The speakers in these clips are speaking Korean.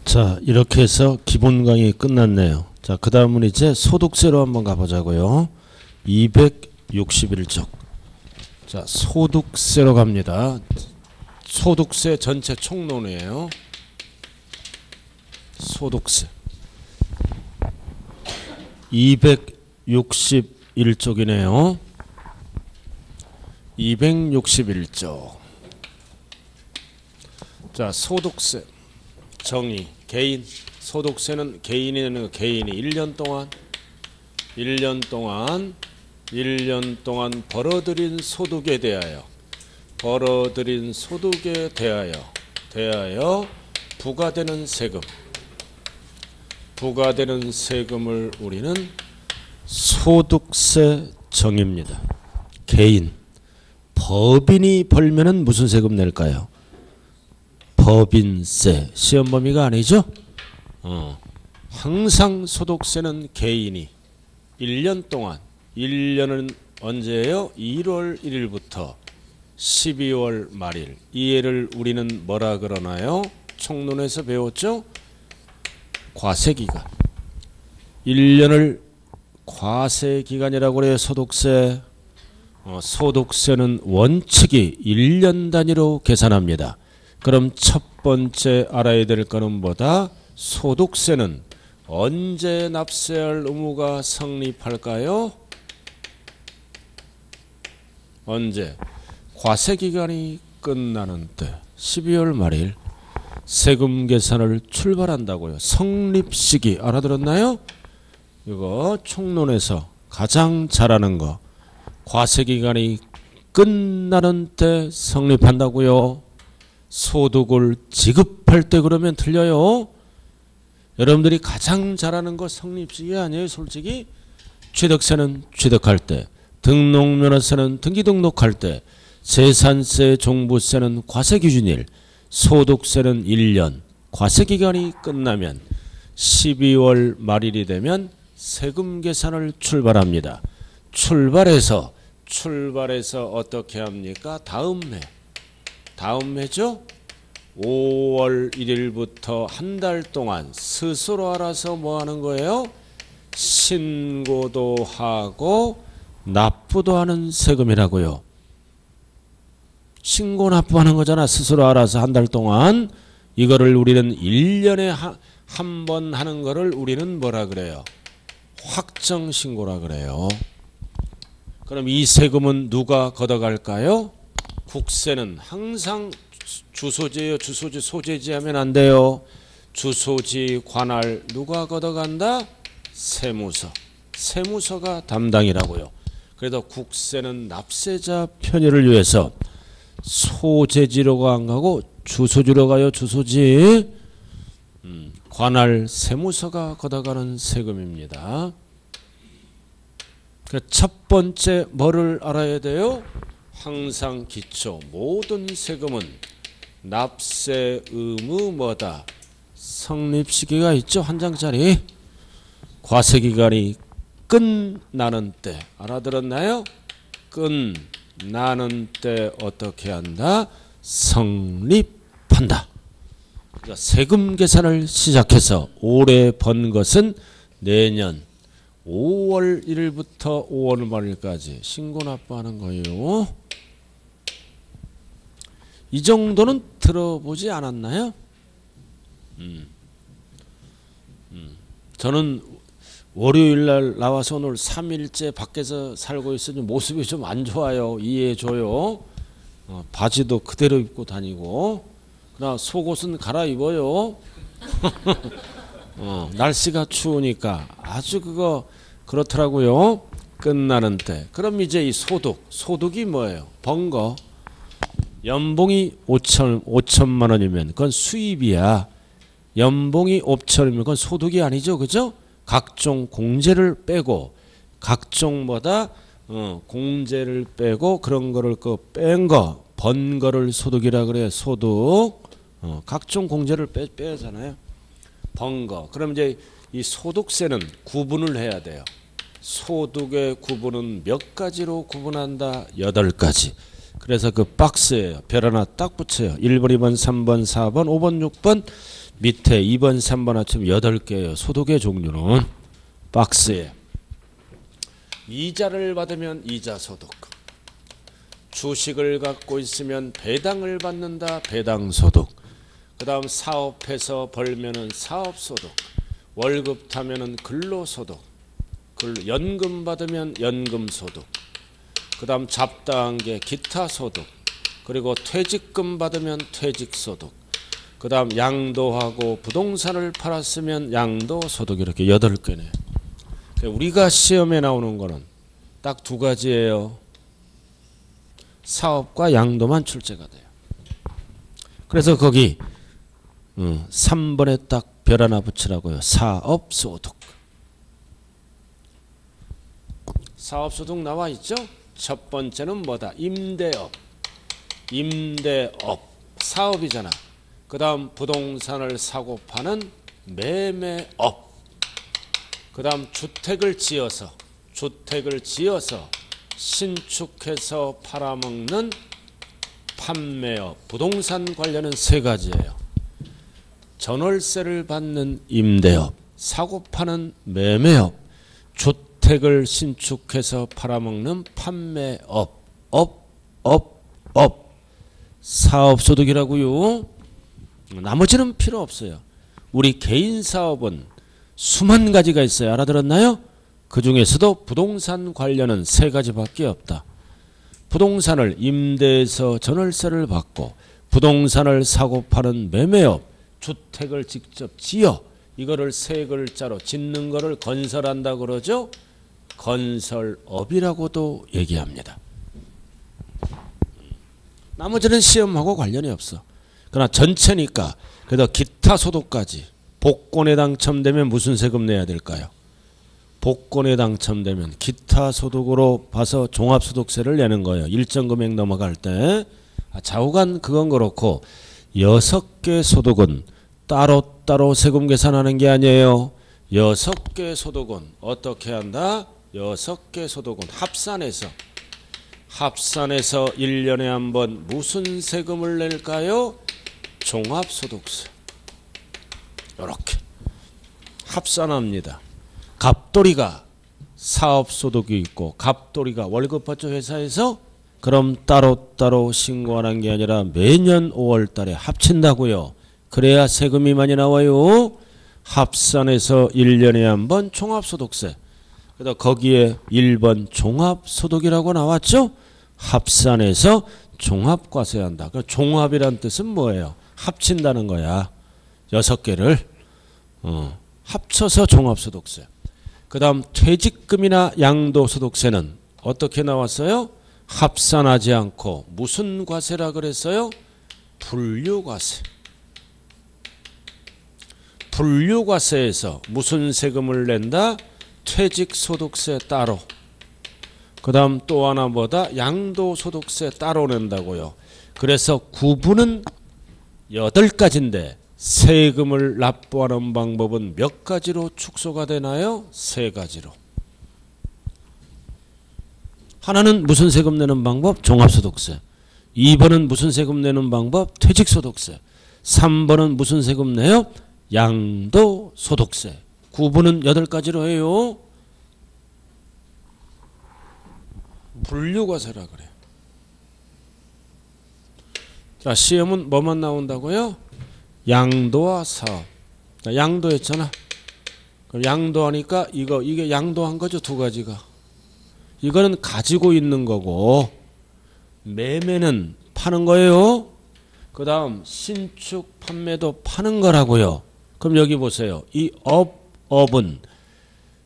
자, 이렇게 해서 기본 강의 끝났네요. 자, 그 다음은 이제 소득세로 한번 가보자고요. 261쪽. 자, 소득세로 갑니다. 소득세 전체 총론이에요. 소득세 261쪽이네요. 261쪽. 자, 소득세 정의. 개인 소득세는 개인이 내는 거. 개인이 1년 동안 벌어들인 소득에 대하여 부과되는 세금을 우리는 소득세 정의입니다. 개인 법인이 벌면은 무슨 세금 낼까요? 법인세. 시험 범위가 아니죠? 항상 소득세는 개인이 1년 동안, 1년은 언제예요? 1월 1일부터 12월 말일. 이 해를 우리는 뭐라 그러나요? 총론에서 배웠죠? 과세기간. 1년을 과세기간이라고 그래요. 소득세. 소득세는 원칙이 1년 단위로 계산합니다. 그럼 첫 번째 알아야 될 거는 뭐다? 소득세는 언제 납세할 의무가 성립할까요? 언제? 과세기간이 끝나는 때 12월 말일 세금 계산을 출발한다고요. 성립시기 알아들었나요? 이거 총론에서 가장 잘하는 거. 과세기간이 끝나는 때 성립한다고요. 소득을 지급할 때 그러면 틀려요. 여러분들이 가장 잘하는 거 성립시기 아니에요. 솔직히 취득세는 취득할 때, 등록면허세는 등기등록할 때, 재산세, 종부세는 과세기준일, 소득세는 1년, 과세기간이 끝나면 12월 말일이 되면 세금 계산을 출발합니다. 출발해서 어떻게 합니까? 다음 해죠? 5월 1일부터 한 달 동안 스스로 알아서 뭐 하는 거예요? 신고도 하고 납부도 하는 세금이라고요. 신고 납부하는 거잖아. 스스로 알아서 한 달 동안. 이거를 우리는 1년에 한 번 하는 거를 우리는 뭐라 그래요? 확정신고라 그래요. 그럼 이 세금은 누가 걷어갈까요? 국세는 항상 주소지예요. 주소지, 소재지 하면 안 돼요. 주소지, 관할 누가 걷어간다? 세무서가 담당이라고요. 그래서 국세는 납세자 편의를 위해서 소재지로 안 가고 주소지로 가요. 주소지. 관할 세무서가 걷어가는 세금입니다. 첫 번째 뭐를 알아야 돼요? 항상 기초. 모든 세금은 납세 의무 뭐다? 성립시기가 있죠. 한 장짜리. 과세기간이 끝나는 때. 알아들었나요? 끝나는 때 어떻게 한다? 성립한다. 그러니까 세금 계산을 시작해서 올해 번 것은 내년 5월 1일부터 5월 말일까지 신고 납부하는 거예요. 이 정도는 들어보지 않았나요? 저는 월요일날 나와서 오늘 3일째 밖에서 살고 있으니 모습이 좀 안 좋아요. 이해해줘요. 바지도 그대로 입고 다니고 그러나 속옷은 갈아입어요. 날씨가 추우니까 아주 그렇더라고요. 끝나는 때. 그럼 이제 이 소득이 뭐예요? 번 거. 연봉이 5천만 원이면 그건 수입이야. 연봉이 5천이면 그건 소득이 아니죠. 그죠? 각종 공제를 빼고 공제를 빼고 그런 거를 뺀 거, 번 거를 소득이라 그래요. 소득. 각종 공제를 빼잖아요. 번 거. 그럼 이제 이 소득세는 구분을 해야 돼요. 소득의 구분은 몇 가지로 구분한다? 8가지. 그래서 그 박스에요. 별 하나 딱 붙여요. 1번, 2번, 3번, 4번, 5번, 6번 밑에 2번, 3번 아침 8개예요. 소득의 종류는 박스에 이자를 받으면 이자 소득, 주식을 갖고 있으면 배당을 받는다 배당 소득, 그 다음 사업해서 벌면은 사업 소득, 월급 타면은 근로 소득, 연금 받으면 연금 소득, 그 다음 잡다한 게 기타 소득, 그리고 퇴직금 받으면 퇴직 소득, 그 다음 양도하고 부동산을 팔았으면 양도 소득. 이렇게 8개네. 우리가 시험에 나오는 거는 딱 2가지예요. 사업과 양도만 출제가 돼요. 그래서 거기 3번에 딱 별 하나 붙이라고요. 사업소득. 사업소득 나와 있죠? 첫 번째는 뭐다? 임대업. 임대업. 사업이잖아. 그 다음 부동산을 사고 파는 매매업. 그 다음 주택을 지어서 신축해서 팔아먹는 판매업. 부동산 관련은 3가지예요. 전월세를 받는 임대업, 사고 파는 매매업, 주택을 신축해서 팔아먹는 판매업. 사업소득이라고요. 나머지는 필요 없어요. 우리 개인 사업은 수만 가지가 있어요. 알아들었나요? 그 중에서도 부동산 관련은 3가지밖에 없다. 부동산을 임대해서 전월세를 받고, 부동산을 사고 파는 매매업, 주택을 직접 지어 이거를 3글자로 짓는 거를 건설한다 그러죠. 건설업이라고도 얘기합니다. 나머지는 시험하고 관련이 없어. 그러나 전체니까. 그래도 기타 소득까지 복권에 당첨되면 무슨 세금 내야 될까요? 복권에 당첨되면 기타 소득으로 봐서 종합소득세를 내는 거예요. 일정 금액 넘어갈 때. 좌우간 그건 그렇고 6개 소득은 따로따로 세금 계산하는 게 아니에요. 6개 소득은 어떻게 한다? 6개 소득은 합산해서 1년에 한 번 무슨 세금을 낼까요? 종합소득세. 이렇게 합산합니다. 갑돌이가 사업소득이 있고 갑돌이가 월급 받죠 회사에서. 그럼 따로따로 신고하는 게 아니라 매년 5월 달에 합친다고요. 그래야 세금이 많이 나와요. 합산해서 1년에 한 번 종합소득세. 그래서 거기에 1번 종합소득이라고 나왔죠. 합산해서 종합과세한다. 그 종합이란 뜻은 뭐예요? 합친다는 거야. 6개를 합쳐서 종합소득세. 그 다음 퇴직금이나 양도소득세는 어떻게 나왔어요? 합산하지 않고 무슨 과세라 그랬어요? 분류과세. 분류과세에서 무슨 세금을 낸다? 퇴직소득세 따로. 그 다음 또 하나 뭐다? 양도소득세 따로 낸다고요. 그래서 구분은 8가지인데 세금을 납부하는 방법은 몇 가지로 축소가 되나요? 3가지로. 하나는 무슨 세금 내는 방법? 종합소득세. 2번은 무슨 세금 내는 방법? 퇴직소득세. 3번은 무슨 세금 내요? 양도소득세. 구분은 8가지로 해요. 분류과세라 그래요. 자, 시험은 뭐만 나온다고요? 양도와 사업. 자, 양도했잖아. 그럼 양도하니까 이게 양도한 거죠. 2가지가. 이거는 가지고 있는 거고 매매는 파는 거예요. 그 다음 신축 판매도 파는 거라고요. 그럼 여기 보세요. 이 업은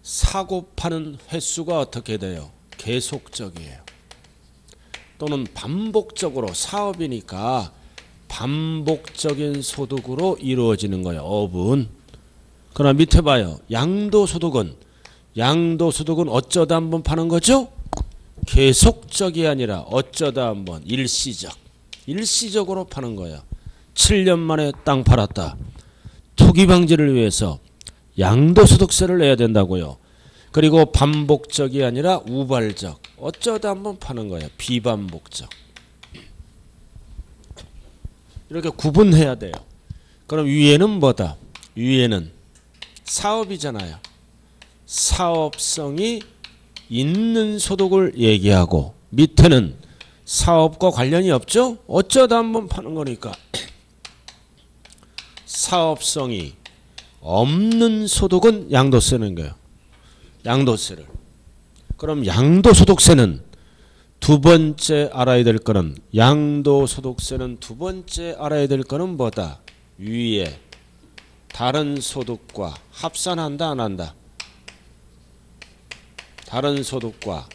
사고 파는 횟수가 어떻게 돼요? 계속적이에요. 또는 반복적으로 사업이니까 반복적인 소득으로 이루어지는 거예요. 업은. 그러나 밑에 봐요. 양도소득은 어쩌다 한번 파는 거죠? 계속적이 아니라 어쩌다 한번 일시적으로 파는 거예요. 7년 만에 땅 팔았다. 투기 방지를 위해서 양도소득세를 내야 된다고요. 그리고 반복적이 아니라 우발적. 어쩌다 한번 파는 거예요. 비반복적. 이렇게 구분해야 돼요. 그럼 위에는 뭐다? 위에는 사업이잖아요. 사업성이 있는 소득을 얘기하고 밑에는 사업과 관련이 없죠? 어쩌다 한번 파는 거니까. 사업성이 없는 소득은 양도세는 거예요. 양도세를. 그럼 양도소득세는 두 번째 알아야 될 거는 양도소득세는 두 번째 알아야 될 거는 뭐다? 위에 다른 소득과 합산한다 안 한다? 다른 소득과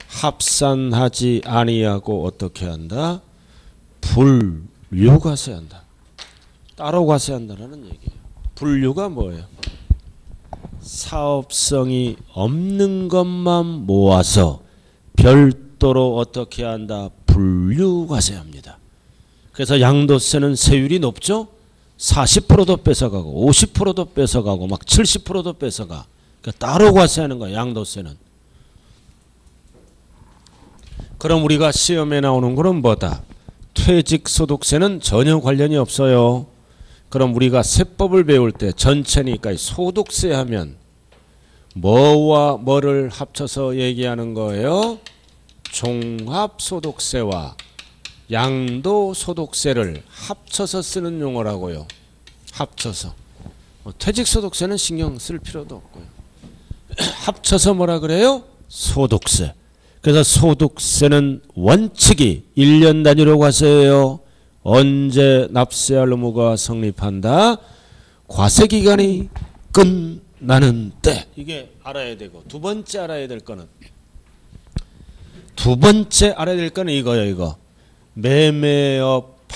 합산하지 아니하고 어떻게 한다? 분류과세한다. 따로 과세한다는 얘기예요. 분류가 뭐예요? 사업성이 없는 것만 모아서 별도로 어떻게 한다? 분류과세합니다. 그래서 양도세는 세율이 높죠? 40%도 뺏어가고 50%도 뺏어가고 막 70%도 뺏어가. 그러니까 따로 과세하는 거야. 양도세는. 그럼 우리가 시험에 나오는 거는 뭐다? 퇴직소득세는 전혀 관련이 없어요. 그럼 우리가 세법을 배울 때 전체니까 소득세 하면 뭐와 뭐를 합쳐서 얘기하는 거예요? 종합소득세와 양도소득세를 합쳐서 쓰는 용어라고요. 합쳐서. 퇴직소득세는 신경 쓸 필요도 없고요. 합쳐서 뭐라 그래요? 소득세. 그래서 소득세는 원칙이 1년 단위로 과세예요. 언제 납세할 의무가 성립한다? 과세기간이 끝나는 때. 이게 알아야 되고 두 번째 알아야 될 거는 이거예요. 이거. 매매업,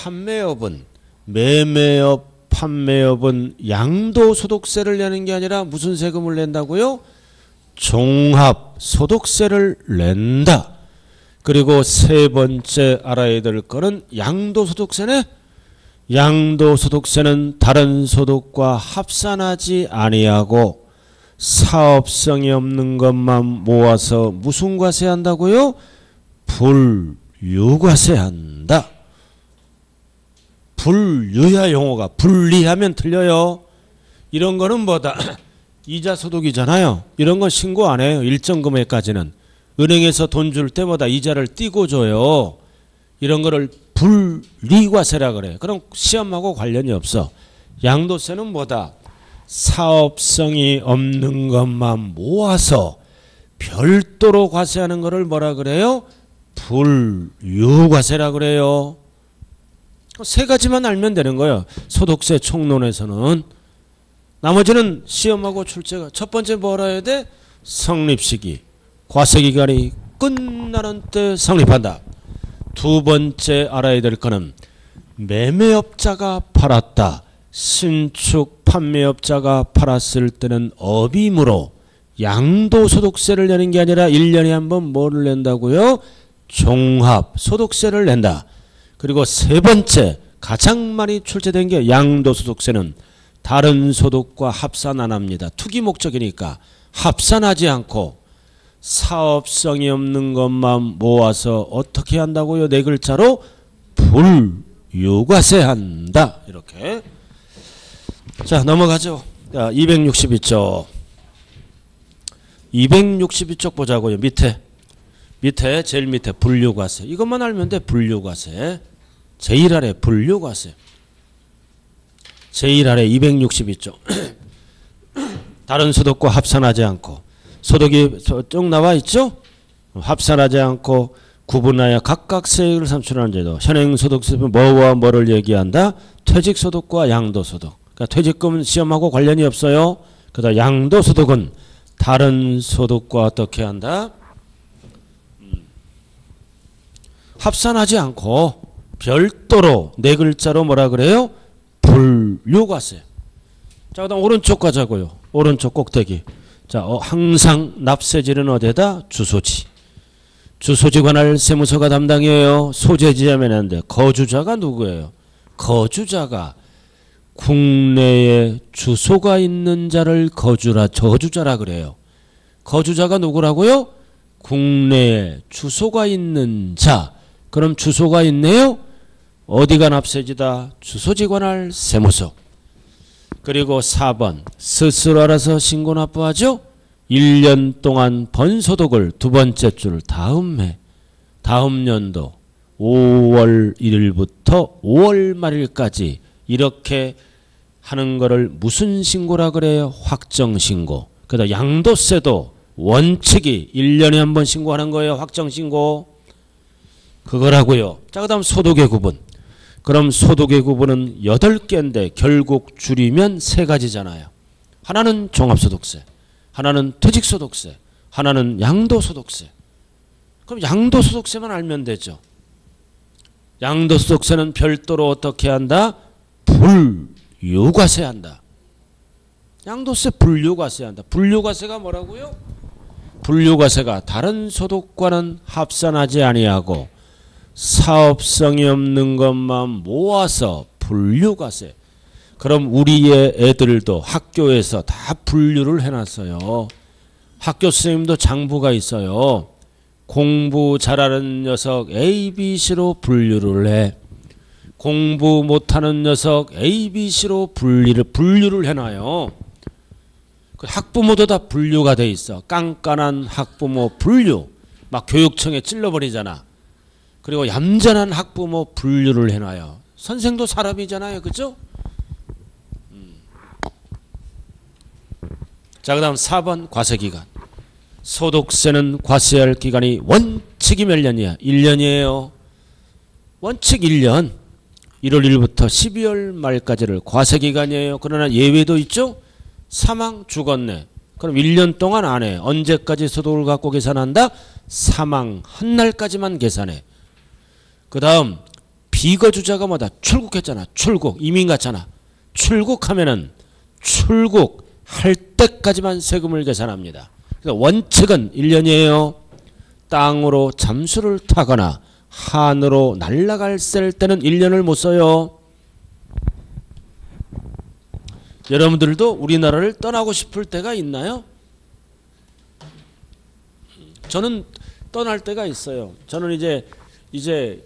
판매업은 양도소득세를 내는 게 아니라 무슨 세금을 낸다고요? 종합소득세를 낸다. 그리고 세 번째 알아야 될 거는 양도소득세네. 양도소득세는 다른 소득과 합산하지 아니하고 사업성이 없는 것만 모아서 무슨 과세한다고요? 분류과세한다. 분류야 용어가. 분리하면 틀려요. 이런 거는 뭐다? 이자소득이잖아요. 이런 건 신고 안 해요. 일정 금액까지는. 은행에서 돈 줄 때마다 이자를 띄고 줘요. 이런 거를 분리과세라 그래요. 그럼 시험하고 관련이 없어. 양도세는 뭐다? 사업성이 없는 것만 모아서 별도로 과세하는 거를 뭐라 그래요? 분류과세라 그래요. 세 가지만 알면 되는 거예요. 소득세 총론에서는. 나머지는 시험하고 출제가. 첫 번째 뭐 알아야 돼? 성립시기. 과세기간이 끝나는 때 성립한다. 두 번째 알아야 될 거는 매매업자가 팔았다. 신축 판매업자가 팔았을 때는 업임으로 양도소득세를 내는 게 아니라 1년에 한 번 뭐를 낸다고요? 종합소득세를 낸다. 그리고 세 번째 가장 많이 출제된 게 양도소득세는 다른 소득과 합산 안 합니다. 투기 목적이니까 합산하지 않고 사업성이 없는 것만 모아서 어떻게 한다고요? 네 글자로 분류과세한다. 이렇게. 자, 넘어가죠. 자, 262쪽. 262쪽 보자고요. 밑에 제일 밑에 분류과세. 이것만 알면 돼. 분류과세. 제일 아래 분류과세. 제일 아래 262쪽. 다른 소득과 합산하지 않고 소득이 쭉 나와 있죠? 합산하지 않고 구분하여 각각 세액을 산출하는 제도. 현행소득세는 뭐와 뭐를 얘기한다? 퇴직소득과 양도소득. 그러니까 퇴직금은 시험하고 관련이 없어요. 그다음 양도소득은 다른 소득과 어떻게 한다? 합산하지 않고 별도로 네 글자로 뭐라 그래요? 분류과세. 자, 그다음 오른쪽 가자고요. 오른쪽 꼭대기. 자, 항상 납세지는 어디다? 주소지. 주소지 관할 세무서가 담당해요. 소재지하면 안 돼. 거주자가 누구예요? 거주자가 국내에 주소가 있는 자를 거주자라 그래요. 거주자가 누구라고요? 국내에 주소가 있는 자. 그럼 주소가 있네요? 어디가 납세지다? 주소지 관할 세무서. 그리고 4번 스스로 알아서 신고 납부하죠. 1년 동안 번 소득을 두 번째 줄 다음 해 다음 연도 5월 1일부터 5월 말일까지 이렇게 하는 거를 무슨 신고라 그래요? 확정신고. 그다음 양도세도 원칙이 1년에 한 번 신고하는 거예요. 확정신고. 그거라고요. 자, 그 다음 소득의 구분. 그럼 소득의 구분은 8개인데 결국 줄이면 3가지잖아요. 하나는 종합소득세, 하나는 퇴직소득세, 하나는 양도소득세. 그럼 양도소득세만 알면 되죠. 양도소득세는 별도로 어떻게 한다? 분류과세한다. 양도세 분류과세한다. 분류과세가 뭐라고요? 분류과세가 다른 소득과는 합산하지 아니하고 사업성이 없는 것만 모아서 분류과세. 그럼 우리의 애들도 학교에서 다 분류를 해놨어요. 학교 선생님도 장부가 있어요. 공부 잘하는 녀석 A, B, C로 분류를 해. 공부 못하는 녀석 A, B, C로 분류를 해놔요. 학부모도 다 분류가 돼 있어. 깐깐한 학부모 분류. 막 교육청에 찔러버리잖아. 그리고 얌전한 학부모 분류를 해놔요. 선생도 사람이잖아요. 그죠? 자, 그 다음 4번 과세기간. 소득세는 과세할 기간이 원칙이 몇 년이야? 1년이에요. 원칙 1년. 1월 1일부터 12월 말까지를 과세기간이에요. 그러나 예외도 있죠? 사망, 죽었네. 그럼 1년 동안 안 해. 언제까지 소득을 갖고 계산한다? 사망 한 날까지만 계산해. 그 다음 비거주자가 뭐다? 출국했잖아. 출국. 이민 갔잖아. 출국하면은 출국할 때까지만 세금을 계산합니다. 그래서 원칙은 1년이에요. 땅으로 잠수를 타거나 한으로 날아갈 때는 1년을 못 써요. 여러분들도 우리나라를 떠나고 싶을 때가 있나요? 저는 떠날 때가 있어요. 저는 이제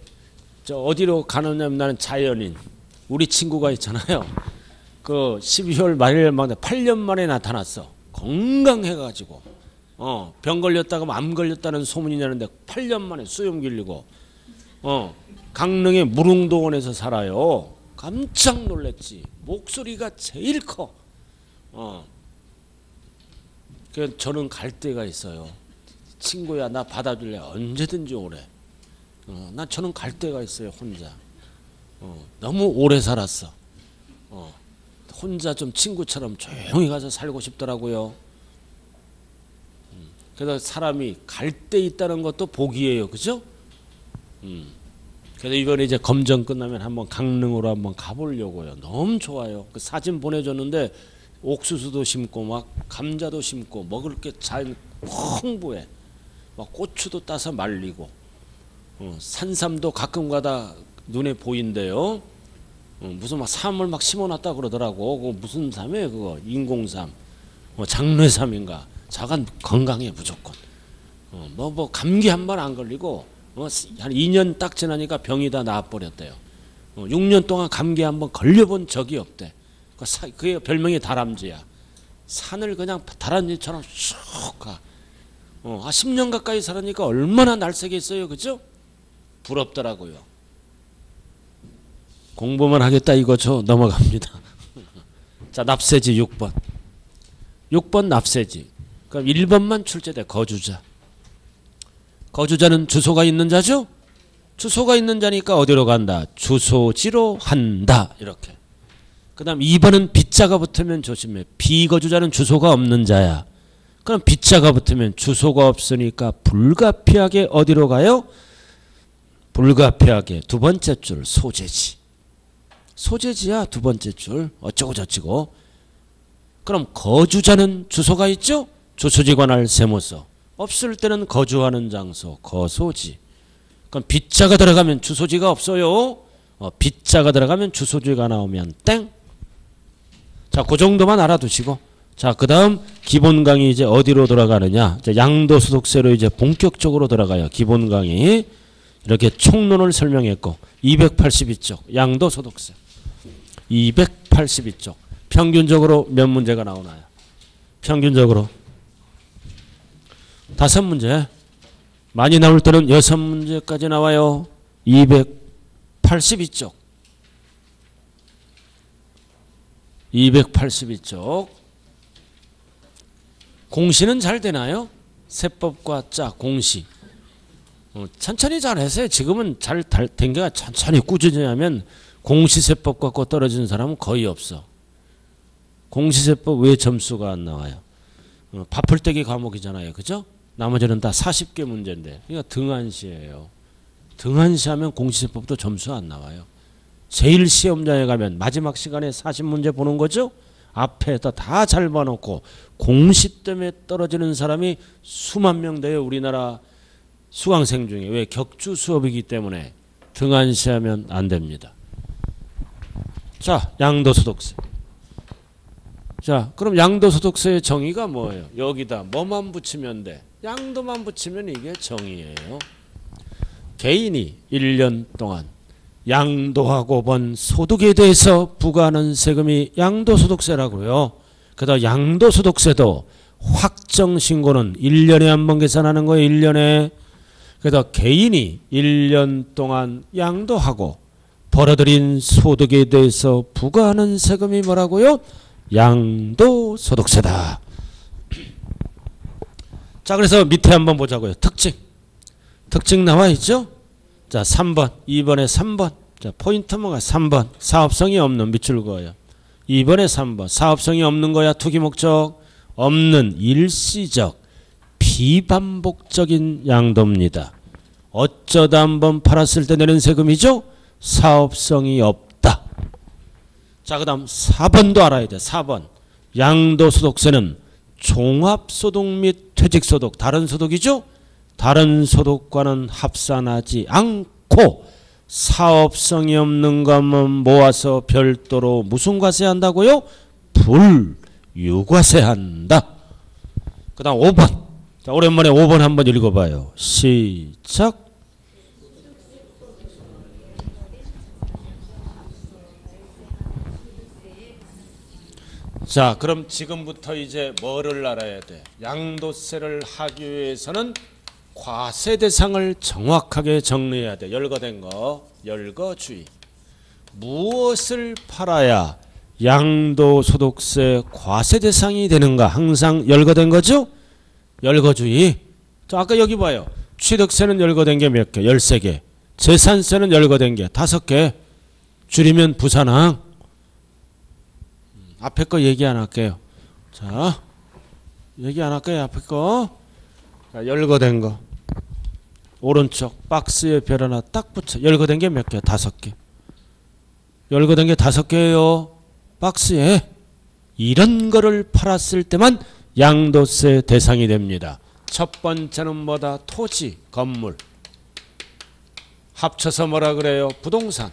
저 어디로 가느냐면 나는 자연인. 우리 친구가 있잖아요. 그 12월 말일 만에 8년 만에 나타났어. 건강해가지고 병 걸렸다가 암 걸렸다는 소문이 나는데 8년 만에 수염 길리고 강릉의 무릉도원에서 살아요. 깜짝 놀랐지. 목소리가 제일 커. 그래서 저는 갈 때가 있어요. 친구야 나 받아줄래? 언제든지 오래. 난 저는 갈 때가 있어요. 혼자. 너무 오래 살았어. 혼자 좀 친구처럼 조용히 가서 살고 싶더라고요. 그래서 사람이 갈 때 있다는 것도 복이에요. 그죠? 그래서 이번에 이제 검정 끝나면 한번 강릉으로 한번 가보려고요. 너무 좋아요. 그 사진 보내줬는데 옥수수도 심고 막 감자도 심고 먹을 게 잘 풍부해. 막 고추도 따서 말리고 산삼도 가끔 가다 눈에 보인대요. 무슨 막 삼을 막 심어놨다 그러더라고. 그거 무슨 삼이에요 그거? 인공삼, 장뇌삼인가? 자간 건강해 무조건. 뭐 감기 한 번 안 걸리고 한 2년 딱 지나니까 병이 다 나아버렸대요. 6년 동안 감기 한 번 걸려본 적이 없대. 그게 별명이 다람쥐야. 산을 그냥 다람쥐처럼 쑥 가. 10년 가까이 살으니까 얼마나 날쌔겠어요. 그죠? 부럽더라고요. 공부만 하겠다 이거죠. 넘어갑니다. 자, 납세지 6번. 6번 납세지. 그럼 1번만 출제돼. 거주자. 거주자는 주소가 있는 자죠? 주소가 있는 자니까 어디로 간다? 주소지로 한다. 이렇게. 그 다음 2번은 빚자가 붙으면 조심해. 비거주자는 주소가 없는 자야. 그럼 빚자가 붙으면 주소가 없으니까 불가피하게 어디로 가요? 불가피하게 두 번째 줄 소재지. 소재지야 두 번째 줄. 어쩌고 저쩌고. 그럼 거주자는 주소가 있죠? 주소지 관할 세무서. 없을 때는 거주하는 장소 거소지. 그럼 빚자가 들어가면 주소지가 없어요. 빚자가 들어가면 주소지가 나오면 땡. 자, 그 정도만 알아두시고. 자, 그 다음 기본 강의 이제 어디로 들어가느냐. 이제 양도소득세로 이제 본격적으로 들어가요. 기본 강의. 이렇게 총론을 설명했고 282쪽 양도소득세. 282쪽. 평균적으로 몇 문제가 나오나요? 평균적으로 5문제. 많이 나올 때는 6문제까지 나와요. 282쪽. 282쪽. 공시는 잘 되나요? 세법과 짜, 공시. 천천히 잘 했어요. 지금은 잘 된 게 천천히 꾸준히 하면 공시세법 갖고 떨어지는 사람은 거의 없어. 공시세법 왜 점수가 안 나와요? 바풀떼기 과목이잖아요. 그죠? 나머지는 다 40개 문제인데. 그러니까 등한시예요. 등한시하면 공시세법도 점수 안 나와요. 제일 시험장에 가면 마지막 시간에 40문제 보는 거죠? 앞에다 다 잘 봐놓고 공시 때문에 떨어지는 사람이 수만 명 돼요. 우리나라 수강생 중에. 왜? 격주 수업이기 때문에 등한시하면 안 됩니다. 자, 양도소득세. 자, 그럼 양도소득세의 정의가 뭐예요? 여기다 뭐만 붙이면 돼? 양도만 붙이면 이게 정의예요. 개인이 1년 동안 양도하고 번 소득에 대해서 부과하는 세금이 양도소득세라고요. 그래서 양도소득세도 확정신고는 1년에 한 번 계산하는 거예요. 1년에. 그래서 개인이 1년 동안 양도하고 벌어들인 소득에 대해서 부과하는 세금이 뭐라고요? 양도소득세다. 자, 그래서 밑에 한번 보자고요. 특징. 특징 나와 있죠? 자, 3번. 2번에 3번. 자, 포인트 뭐가 3번. 사업성이 없는 밑줄 그어요. 2번에 3번. 사업성이 없는 거야. 투기 목적. 없는 일시적 비반복적인 양도입니다. 어쩌다 한번 팔았을 때 내는 세금이죠? 사업성이 없다. 자, 그 다음 4번도 알아야 돼. 4번. 양도소득세는 종합소득 및 퇴직소득, 다른 소득이죠? 다른 소득과는 합산하지 않고 사업성이 없는 것만 모아서 별도로 무슨 과세한다고요? 불유과세한다. 그 다음 5번. 자, 오랜만에 5번 한번 읽어봐요. 시작. 자, 그럼 지금부터 이제 뭐를 알아야 돼? 양도세를 하기 위해서는 과세 대상을 정확하게 정리해야 돼. 열거된 거, 열거주의. 무엇을 팔아야 양도소득세 과세 대상이 되는가? 항상 열거된 거죠? 열거주의. 자, 아까 여기 봐요. 취득세는 열거된 게 몇 개? 13개. 재산세는 열거된 게 5개. 줄이면 부산항. 앞에 거 얘기 안 할게요. 자, 얘기 안 할게요. 앞에 거. 자, 열거된 거. 오른쪽 박스에 별 하나 딱 붙여. 열거된 게 몇 개? 5개. 열거된 게 5개예요. 박스에. 이런 거를 팔았을 때만 양도세 대상이 됩니다. 첫 번째는 뭐다? 토지, 건물. 합쳐서 뭐라 그래요? 부동산.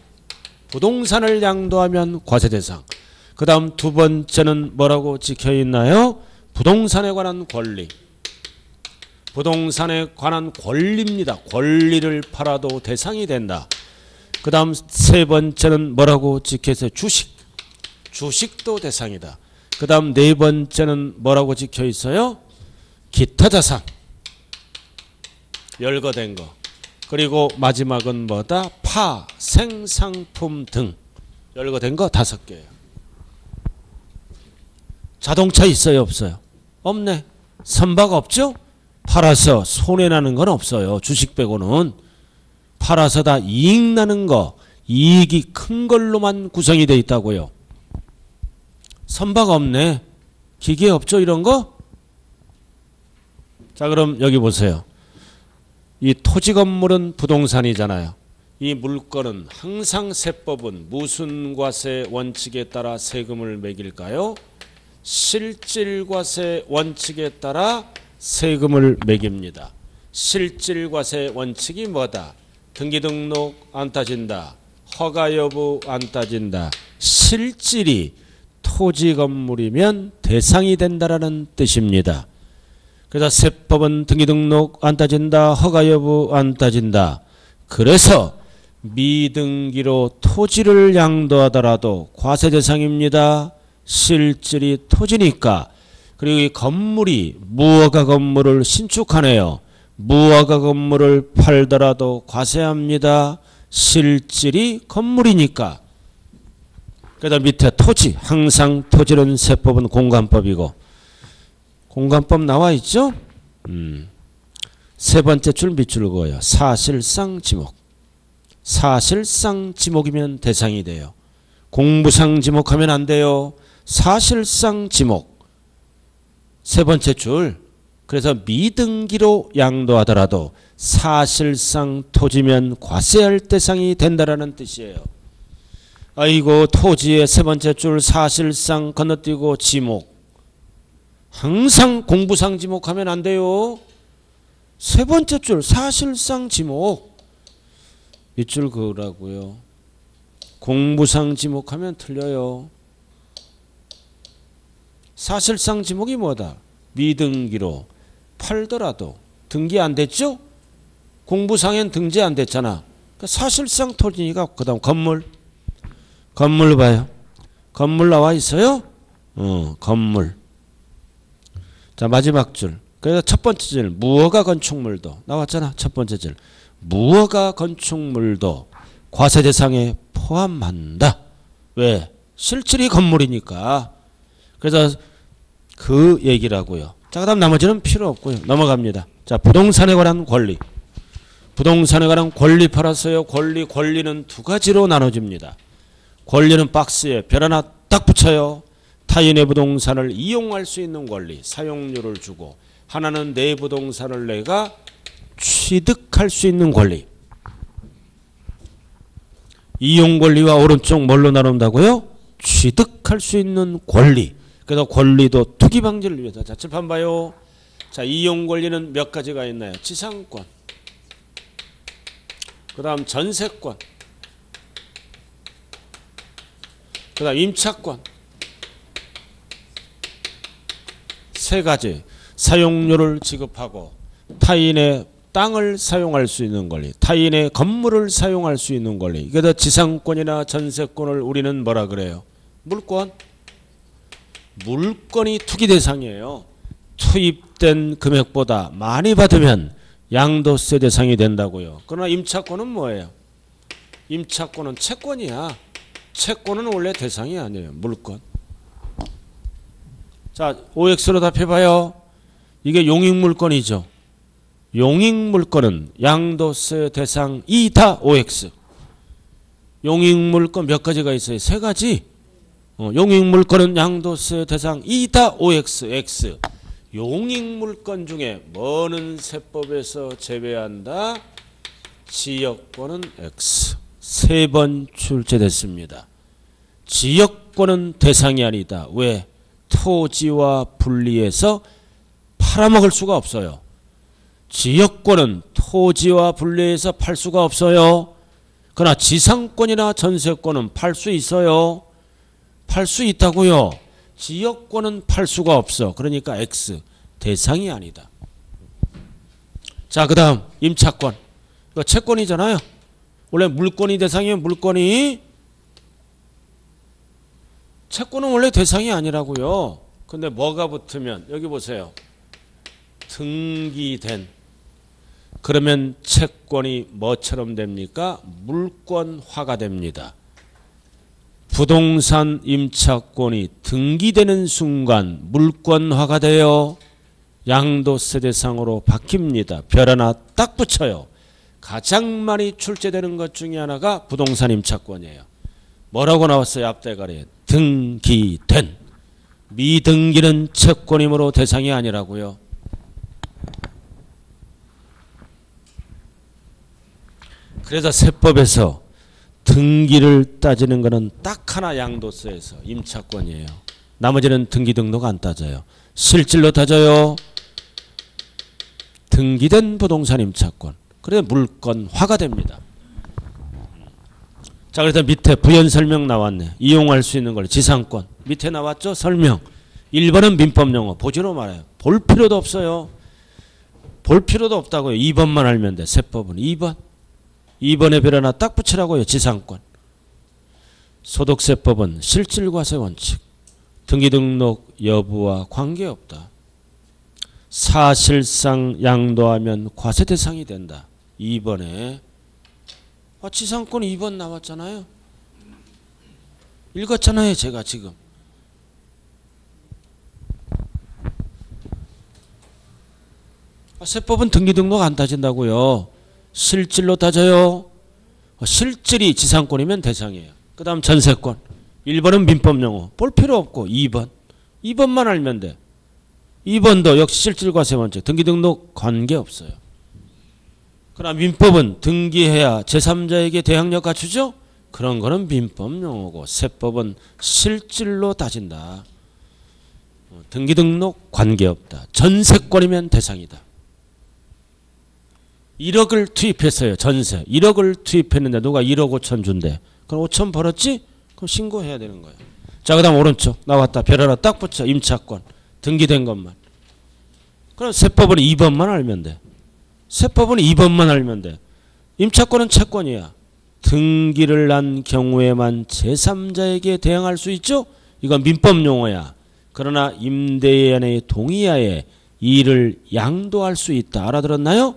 부동산을 양도하면 과세 대상. 그 다음 두 번째는 뭐라고 찍혀있나요? 부동산에 관한 권리. 부동산에 관한 권리입니다. 권리를 팔아도 대상이 된다. 그 다음 세 번째는 뭐라고 찍혀있어요? 주식. 주식도 대상이다. 그 다음 네 번째는 뭐라고 찍혀있어요? 기타 자산. 열거된 거. 그리고 마지막은 뭐다? 파, 생상품 등. 열거된 거 5개예요. 자동차 있어요? 없어요? 없네. 선박 없죠? 팔아서 손해나는 건 없어요. 주식 빼고는. 팔아서 다 이익 나는 거, 이익이 큰 걸로만 구성이 되어 있다고요. 선박 없네. 기계 없죠? 이런 거? 자, 그럼 여기 보세요. 이 토지 건물은 부동산이잖아요. 이 물건은 항상 세법은 무슨 과세 원칙에 따라 세금을 매길까요? 실질과세 원칙에 따라 세금을 매깁니다. 실질과세 원칙이 뭐다? 등기등록 안 따진다. 허가 여부 안 따진다. 실질이 토지 건물이면 대상이 된다라는 뜻입니다. 그래서 세법은 등기등록 안 따진다. 허가 여부 안 따진다. 그래서 미등기로 토지를 양도하더라도 과세 대상입니다. 실질이 토지니까. 그리고 이 건물이 무허가 건물을 신축하네요. 무허가 건물을 팔더라도 과세합니다. 실질이 건물이니까. 그다음 밑에 토지. 항상 토지는 세법은 공간법이고. 공간법 나와 있죠? 세 번째 줄 밑줄 그어요. 사실상 지목. 사실상 지목이면 대상이 돼요. 공부상 지목하면 안 돼요. 사실상 지목. 세 번째 줄. 그래서 미등기로 양도하더라도 사실상 토지면 과세할 대상이 된다라는 뜻이에요. 아이고 토지의 세 번째 줄 사실상 건너뛰고 지목. 항상 공부상 지목하면 안 돼요. 세 번째 줄 사실상 지목. 이 줄 그으라고요. 공부상 지목하면 틀려요. 사실상 지목이 뭐다? 미등기로 팔더라도 등기 안 됐죠? 공부상엔 등재 안 됐잖아. 그러니까 사실상 토지니까. 그 다음 건물. 건물 봐요. 건물 나와 있어요? 건물. 자 마지막 줄. 그래서 첫 번째 줄 무허가 건축물도 나왔잖아. 첫 번째 줄 무허가 건축물도 과세 대상에 포함한다. 왜? 실질이 건물이니까. 그래서 그 얘기라고요. 자 그다음 나머지는 필요 없고요. 넘어갑니다. 자 부동산에 관한 권리. 부동산에 관한 권리 팔았어요. 권리는 두 가지로 나눠집니다. 권리는 박스에 별 하나 딱 붙여요. 타인의 부동산을 이용할 수 있는 권리, 사용료를 주고. 하나는 내 부동산을 내가 취득할 수 있는 권리. 이용 권리와 오른쪽 뭘로 나눈다고요? 취득할 수 있는 권리. 그래서 권리도 투기 방지를 위해서. 자, 칠판 봐요. 자, 이용 권리는 몇 가지가 있나요? 지상권. 그 다음 전세권. 그 다음 임차권. 세 가지. 사용료를 지급하고 타인의 땅을 사용할 수 있는 권리, 타인의 건물을 사용할 수 있는 권리. 그래서 지상권이나 전세권을 우리는 뭐라 그래요? 물권. 물권이 투기 대상이에요. 투입된 금액보다 많이 받으면 양도세 대상이 된다고요. 그러나 임차권은 뭐예요? 임차권은 채권이야. 채권은 원래 대상이 아니에요. 물권. 자, OX로 답해봐요. 이게 용익물권이죠. 용익물권은 양도세 대상이다. OX. 용익물권 몇 가지가 있어요? 세 가지. 용익물권은 양도세 대상이다. OX. X. 용익물권 중에 뭐는 세법에서 제외한다? 지역권은 X. 세 번 출제됐습니다. 지역권은 대상이 아니다. 왜? 토지와 분리해서 팔아먹을 수가 없어요. 지역권은 토지와 분리해서 팔 수가 없어요. 그러나 지상권이나 전세권은 팔 수 있어요. 팔 수 있다고요. 지역권은 팔 수가 없어. 그러니까 X. 대상이 아니다. 자, 그 다음 임차권. 이거 채권이잖아요. 원래 물권이 대상이면 물권이. 채권은 원래 대상이 아니라고요. 근데 뭐가 붙으면 여기 보세요. 등기된. 그러면 채권이 뭐처럼 됩니까? 물권화가 됩니다. 부동산 임차권이 등기되는 순간 물권화가 되어 양도세 대상으로 바뀝니다. 별 하나 딱 붙여요. 가장 많이 출제되는 것 중에 하나가 부동산 임차권이에요. 뭐라고 나왔어요? 앞대가리에. 등기된. 미등기는 채권이므로 대상이 아니라고요. 그래서 세법에서 등기를 따지는 것은 딱 하나 양도세에서 임차권이에요. 나머지는 등기 등록 안 따져요. 실질로 따져요. 등기된 부동산 임차권. 그래서 물권화가 됩니다. 자, 그래서 밑에 부연 설명 나왔네. 이용할 수 있는 걸 지상권. 밑에 나왔죠? 설명. 1번은 민법 용어. 보지로 말아요. 볼 필요도 없어요. 볼 필요도 없다고요. 2번만 알면 돼. 세법은 2번. 2번에 별 하나 딱 붙이라고요. 지상권. 소득세법은 실질과세 원칙. 등기등록 여부와 관계없다. 사실상 양도하면 과세 대상이 된다. 2번에 지상권 2번 나왔잖아요. 읽었잖아요, 제가 지금. 세법은 등기등록 안 따진다고요. 실질로 따져요. 실질이 지상권이면 대상이에요. 그 다음 전세권. 1번은 민법용어. 볼 필요 없고 2번. 2번만 알면 돼. 2번도 역시 실질과세원칙. 등기등록 관계없어요. 그러나 민법은 등기해야 제3자에게 대항력 갖추죠. 그런 거는 민법용어고 세법은 실질로 따진다. 등기등록 관계없다. 전세권이면 대상이다. 1억을 투입했어요. 전세. 1억을 투입했는데 누가 1억 5천 준대. 그럼 5천 벌었지? 그럼 신고해야 되는 거예요. 자, 그 다음 오른쪽 나왔다. 별 하나 딱 붙여. 임차권. 등기된 것만. 그럼 세법은 2번만 알면 돼. 세법은 2번만 알면 돼. 임차권은 채권이야. 등기를 난 경우에만 제3자에게 대항할 수 있죠? 이건 민법 용어야. 그러나 임대인의 동의하에 이를 양도할 수 있다. 알아들었나요?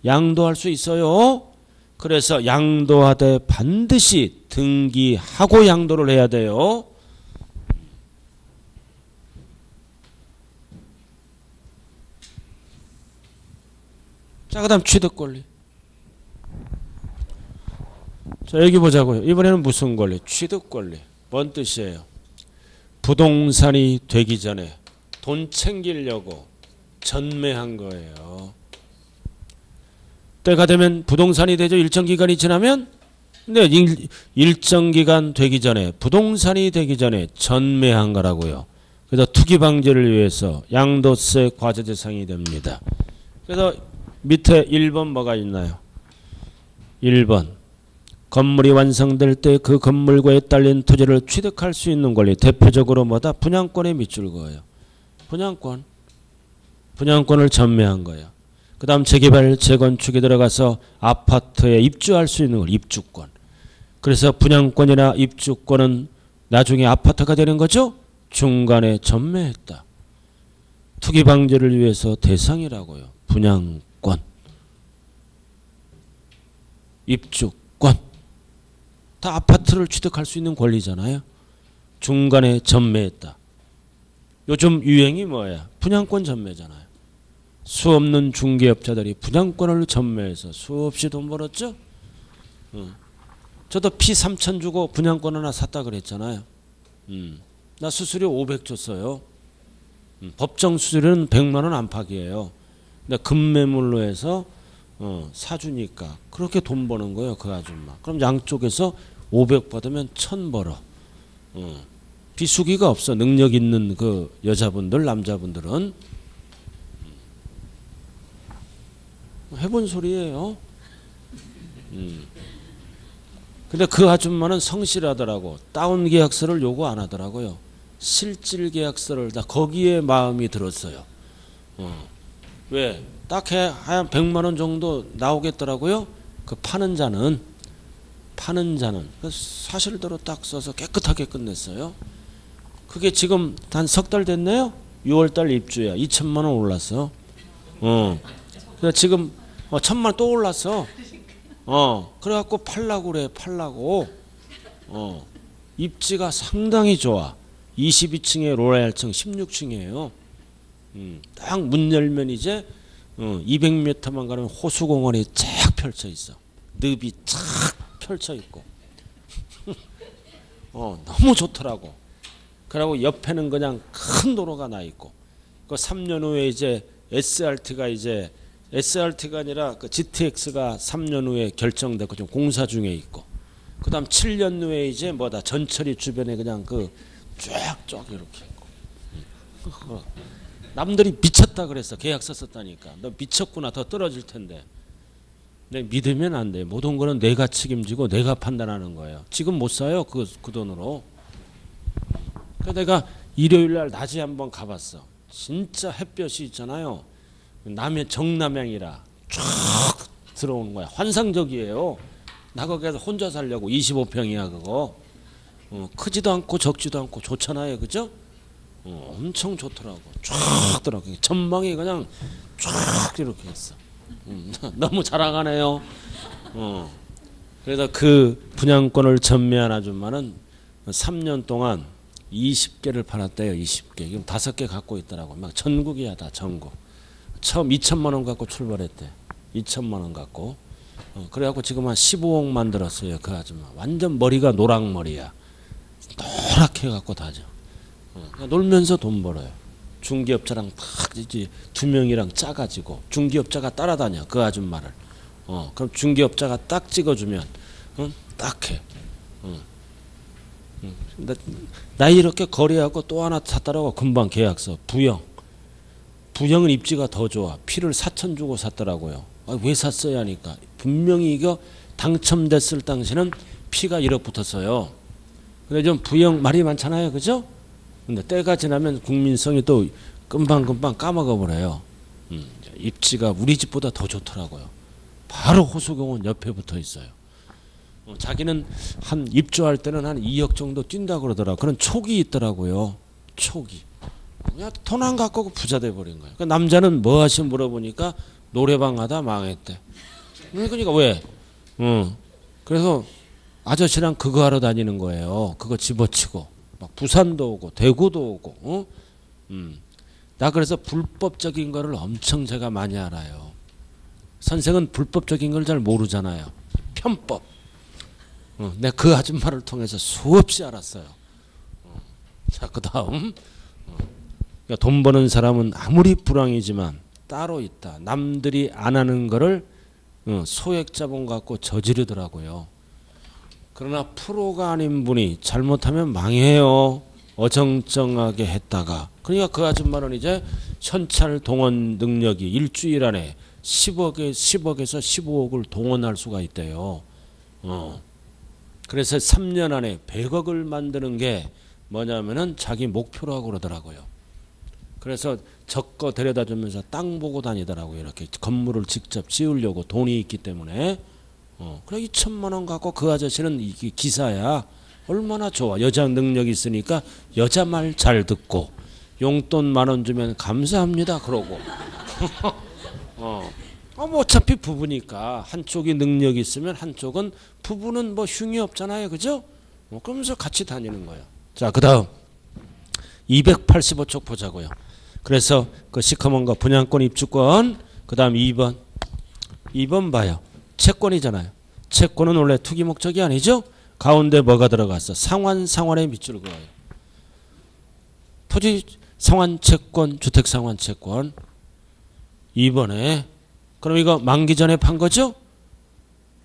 양도할 수 있어요. 그래서 양도하되 반드시 등기하고 양도를 해야 돼요. 자, 그 다음 취득권리. 자, 여기 보자고요. 이번에는 무슨 권리? 취득권리. 뭔 뜻이에요? 부동산이 되기 전에 돈 챙기려고 전매한 거예요. 때가 되면 부동산이 되죠. 일정 기간이 지나면. 근데 일정 기간 되기 전에 부동산이 되기 전에 전매한 거라고요. 그래서 투기 방지를 위해서 양도세 과세 대상이 됩니다. 그래서 밑에 1번 뭐가 있나요? 1번 건물이 완성될 때 그 건물과에 딸린 토지를 취득할 수 있는 권리. 대표적으로 뭐다? 분양권에 밑줄 그어요. 분양권을 전매한 거예요. 그 다음 재개발, 재건축에 들어가서 아파트에 입주할 수 있는 걸 입주권. 그래서 분양권이나 입주권은 나중에 아파트가 되는 거죠. 중간에 전매했다. 투기 방지를 위해서 대상이라고요. 분양권, 입주권. 다 아파트를 취득할 수 있는 권리잖아요. 중간에 전매했다. 요즘 유행이 뭐야? 분양권 전매잖아요. 수 없는 중개업자들이 분양권을 전매해서 수없이 돈 벌었죠. 저도 피 3천 주고 분양권 하나 샀다 그랬잖아요. 나 수수료 500 줬어요. 법정 수수료는 100만 원 안팎이에요. 근데 금매물로 해서 사주니까 그렇게 돈 버는 거예요. 그 아줌마. 그럼 양쪽에서 500 받으면 1000 벌어. 비수기가 없어. 능력 있는 그 여자분들, 남자분들은. 해본 소리예요. 근데 그 아줌마는 성실하더라고. 다운 계약서를 요구 안 하더라고요. 실질 계약서를 다 거기에 마음이 들었어요. 왜? 딱 한 100만 원 정도 나오겠더라고요. 그 파는 자는 사실대로 딱 써서 깨끗하게 끝냈어요. 그게 지금 한 석 달 됐네요. 6월달 입주야. 2천만 원 올랐어. 그래서 지금 1000만 원 또 올랐어. 그래갖고 팔라고 그래. 입지가 상당히 좋아. 22층에 로얄층 16층이에요. 딱 문 열면 이제 200m만 가면 호수공원이 쫙 펼쳐 있어. 늪이 쫙 펼쳐 있고. 너무 좋더라고. 그리고 옆에는 그냥 큰 도로가 나 있고. 그 3년 후에 이제 SRT가 아니라 그 GTX가 3년 후에 결정되고 좀 공사 중에 있고. 그다음 7년 후에 이제 뭐다 전철이 주변에 그냥 그 쫙쫙 이렇게 있고. 남들이 미쳤다 그랬어. 계약서 썼다니까. 너 미쳤구나. 더 떨어질 텐데. 근데 믿으면 안 돼. 모든 거는 내가 책임지고 내가 판단하는 거예요. 지금 못 사요. 그 돈으로. 그래서 내가 일요일 날 낮에 한번 가봤어. 진짜 햇볕이 있잖아요. 정남향이라 쫙 들어오는 거야. 환상적이에요. 나 거기서 혼자 살려고 25평이야 그거. 크지도 않고 적지도 않고 좋잖아요. 그죠? 엄청 좋더라고. 쫙 들어가. 전망이 그냥 쫙 이렇게 했어. 너무 자랑하네요. 그래서 그 분양권을 전매한 아줌마는 3년 동안 20개를 팔았대요. 20개. 지금 5개 갖고 있더라고. 막 전국이야 다 전국. 처음 2천만 원 갖고 출발했대. 2천만 원 갖고. 그래갖고 지금 한 15억 만들었어요. 그 아줌마. 완전 머리가 노랑머리야. 노랗게 갖고 다져. 놀면서 돈 벌어요. 중개업자랑 딱 이제 2명이랑 짜가지고 중개업자가 따라다녀 그 아줌마를. 그럼 중개업자가 딱 찍어주면 딱 해. 나 이렇게 거래하고 또 하나 샀더라고. 금방 계약서. 부영은 입지가 더 좋아. 피를 4천 주고 샀더라고요. 왜 샀어야 하니까 분명히 이거 당첨됐을 당시는 피가 1억 붙었어요. 근데 좀 부영 말이 많잖아요. 그죠? 근데 때가 지나면 국민성이 또 금방금방 까먹어 버려요. 입지가 우리 집보다 더 좋더라고요. 바로 호수공원 옆에 붙어 있어요. 자기는 한 입주할 때는 한 2억 정도 뛴다 그러더라고요. 그런 촉이 있더라고요. 촉이. 그냥 돈 안 갖고 부자 돼 버린 거예요. 그 남자는 뭐 하시면 물어보니까 노래방 하다 망했대. 그러니까 왜? 그래서 아저씨랑 그거 하러 다니는 거예요. 그거 집어치고 막 부산도 오고 대구도 오고. 나 그래서 불법적인 거를 엄청 제가 많이 알아요. 선생은 불법적인 걸 잘 모르잖아요. 편법. 내가 그 아줌마를 통해서 수없이 알았어요. 자, 그 다음. 그러니까 돈 버는 사람은 아무리 불황이지만 따로 있다. 남들이 안 하는 거를 소액자본 갖고 저지르더라고요. 그러나 프로가 아닌 분이 잘못하면 망해요. 어정쩡하게 했다가. 그러니까 그 아줌마는 이제 현찰 동원 능력이 일주일 안에 10억에서 15억을 동원할 수가 있대요. 그래서 3년 안에 100억을 만드는 게 뭐냐면은 자기 목표라고 그러더라고요. 그래서 적거 데려다 주면서 땅 보고 다니더라고요. 이렇게 건물을 직접 지으려고 돈이 있기 때문에. 그래 2천만 원 갖고 그 아저씨는 이게 기사야. 얼마나 좋아. 여자 능력이 있으니까 여자 말 잘 듣고 용돈 10,000원 주면 감사합니다 그러고. 뭐 어차피 부부니까 한쪽이 능력이 있으면 한쪽은 부부는 뭐 흉이 없잖아요. 그죠? 그러면서 같이 다니는 거예요. 자, 그 다음 285쪽 보자고요. 그래서 그 시커먼 거 분양권 입주권. 그 다음 2번 봐요. 채권이잖아요. 채권은 원래 투기 목적이 아니죠. 가운데 뭐가 들어갔어? 상환에 밑줄 그어요. 토지 상환채권, 주택 상환채권. 2번에 그럼 이거 만기 전에 판 거죠?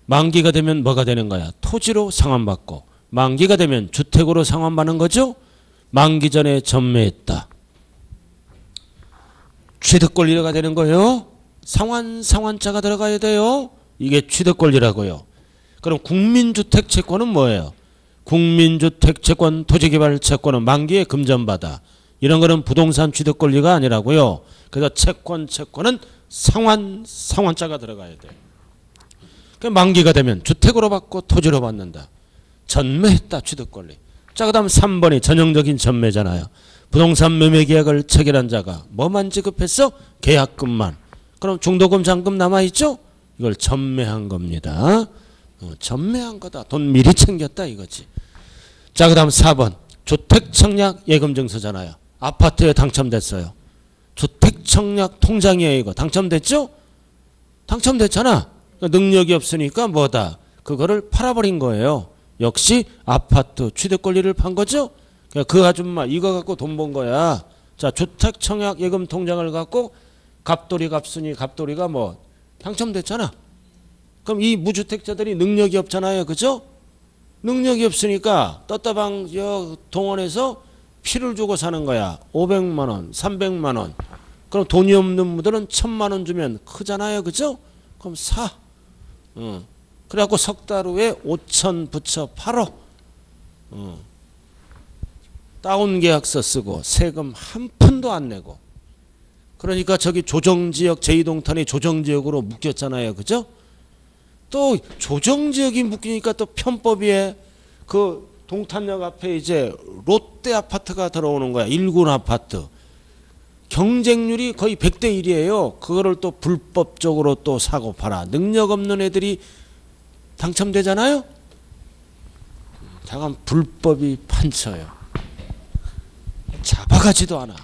만기가 되면 뭐가 되는 거야? 토지로 상환받고. 만기가 되면 주택으로 상환받는 거죠? 만기 전에 전매했다. 취득 권리가 되는 거예요. 상환자가 들어가야 돼요. 이게 취득 권리라고요. 그럼 국민주택 채권은 뭐예요? 국민주택 채권, 토지개발 채권은 만기에 금전받아. 이런 거는 부동산 취득 권리가 아니라고요. 그래서 채권은 상환자가 들어가야 돼요. 만기가 되면 주택으로 받고 토지로 받는다. 전매했다. 취득 권리. 자, 그 다음 3번이 전형적인 전매잖아요. 부동산 매매 계약을 체결한 자가 뭐만 지급했어? 계약금만. 그럼 중도금 잔금 남아있죠? 이걸 전매한 겁니다. 전매한 거다. 돈 미리 챙겼다 이거지. 자, 그 다음 4번 주택청약 예금증서잖아요. 아파트에 당첨됐어요. 주택청약 통장이에요. 이거 당첨됐죠? 당첨됐잖아. 능력이 없으니까 뭐다? 그거를 팔아버린 거예요. 역시 아파트 취득 권리를 판 거죠? 그 아줌마 이거 갖고 돈 번 거야. 자, 주택청약 예금 통장을 갖고 갑돌이가 뭐 당첨됐잖아. 그럼 이 무주택자들이 능력이 없잖아요. 그죠? 능력이 없으니까 떴다방 동원해서 피를 주고 사는 거야. 500만 원, 300만 원. 그럼 돈이 없는 분들은 1,000만 원 주면 크잖아요. 그죠? 그럼 사. 그래갖고 석 달 후에 5천 붙여 팔어. 다운 계약서 쓰고 세금 한 푼도 안 내고. 그러니까 저기 조정지역 제2동탄이 조정지역으로 묶였잖아요. 그죠? 또 조정지역이 묶이니까 또 편법이에 그 동탄역 앞에 이제 롯데 아파트가 들어오는 거야. 1군 아파트. 경쟁률이 거의 100대 1이에요. 그거를 또 불법적으로 또 사고 팔아. 능력 없는 애들이 당첨되잖아요. 다만 불법이 판쳐요. 잡아가지도 않아.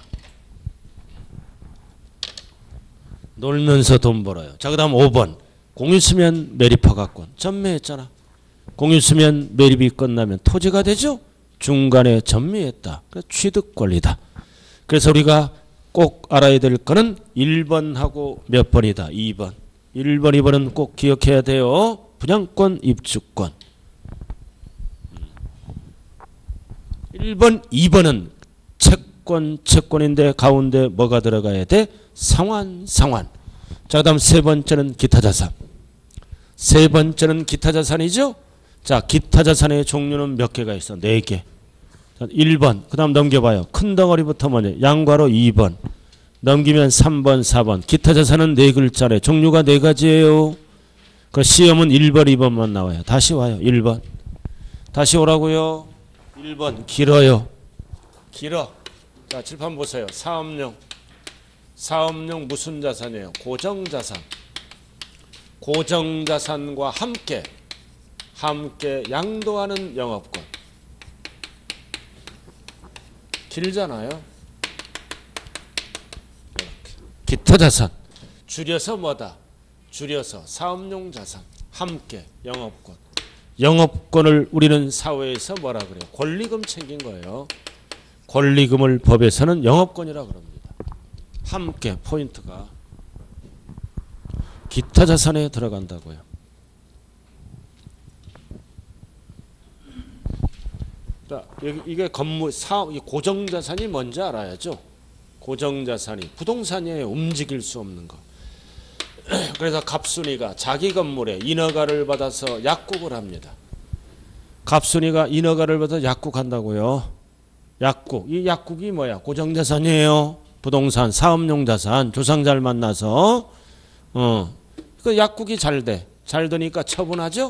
놀면서 돈 벌어요. 자, 그 다음 5번. 공유수면 매립허가권. 전매했잖아. 공유수면 매립이 끝나면 토지가 되죠. 중간에 전매했다. 취득 권리다. 그래서 우리가 꼭 알아야 될 거는 1번하고 몇 번이다. 2번. 1번, 2번은 꼭 기억해야 돼요. 분양권, 입주권. 1번, 2번은 채권인데 가운데 뭐가 들어가야 돼? 상환. 자, 그 다음 세 번째는 기타자산. 세 번째는 기타자산이죠. 자, 기타자산의 종류는 몇 개가 있어? 4개. 1번. 그 다음 넘겨봐요. 큰 덩어리부터 먼저. 양괄호 2번. 넘기면 3번, 4번. 기타자산은 4글자래. 종류가 4가지예요. 그 시험은 1번, 2번만 나와요. 다시 와요. 1번. 다시 오라고요. 1번. 길어요. 길어. 자, 칠판 보세요. 사업용. 사업용 무슨 자산이에요? 고정자산. 고정자산과 함께 양도하는 영업권. 길잖아요. 이렇게. 기타자산. 줄여서 뭐다? 줄여서 사업용 자산. 함께 영업권. 영업권을 우리는 사회에서 뭐라 그래요? 권리금 챙긴 거예요. 권리금을 법에서는 영업권이라 그럽니다. 함께 포인트가 기타 자산에 들어간다고요. 자, 이게 건물 사업 고정 자산이 뭔지 알아야죠. 고정 자산이 부동산이에요. 움직일 수 없는 거. 그래서 갑순이가 자기 건물에 인허가를 받아서 약국을 합니다. 갑순이가 인허가를 받아서 약국한다고요. 약국. 이 약국이 뭐야? 고정 자산이에요. 부동산, 사업용 자산, 조상 잘 만나서, 그 약국이 잘 돼. 잘 되니까 처분하죠?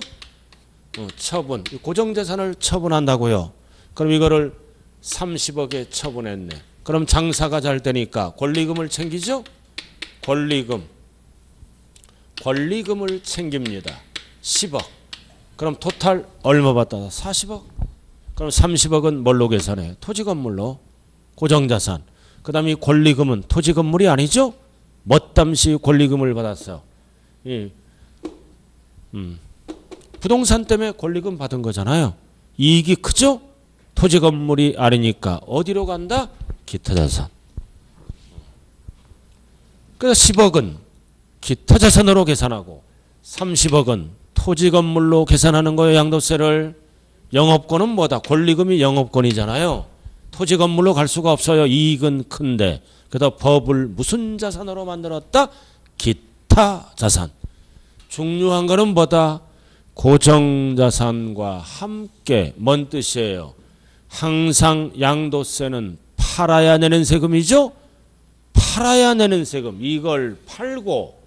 처분. 고정 자산을 처분한다고요. 그럼 이거를 30억에 처분했네. 그럼 장사가 잘 되니까 권리금을 챙기죠? 권리금을 챙깁니다. 10억. 그럼 토탈 얼마 받다? 40억. 그럼 30억은 뭘로 계산해요? 토지 건물로. 고정 자산. 그 다음에 권리금은 토지 건물이 아니죠? 멋담시 권리금을 받았어. 부동산 때문에 권리금 받은 거잖아요. 이익이 크죠? 토지 건물이 아니니까 어디로 간다? 기타 자산. 그래서 10억은 기타 자산으로 계산하고 30억은 토지 건물로 계산하는 거예요. 양도세를. 영업권은 뭐다? 권리금이 영업권이잖아요. 토지 건물로 갈 수가 없어요. 이익은 큰데. 그래서 법을 무슨 자산으로 만들었다? 기타 자산. 중요한 거는 뭐다? 고정자산과 함께. 뭔 뜻이에요? 항상 양도세는 팔아야 내는 세금이죠? 팔아야 내는 세금. 이걸 팔고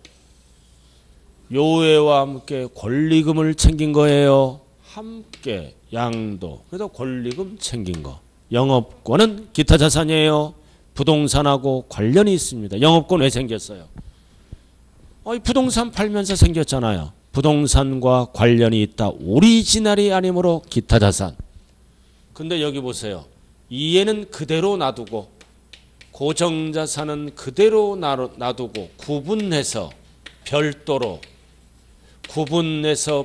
요회와 함께 권리금을 챙긴 거예요. 함께 양도. 그래서 권리금 챙긴 거. 영업권은 기타 자산이에요. 부동산하고 관련이 있습니다. 영업권 왜 생겼어요? 부동산 팔면서 생겼잖아요. 부동산과 관련이 있다. 오리지널이 아니므로 기타 자산. 근데 여기 보세요. 이해는 그대로 놔두고 고정자산은 그대로 놔두고 구분해서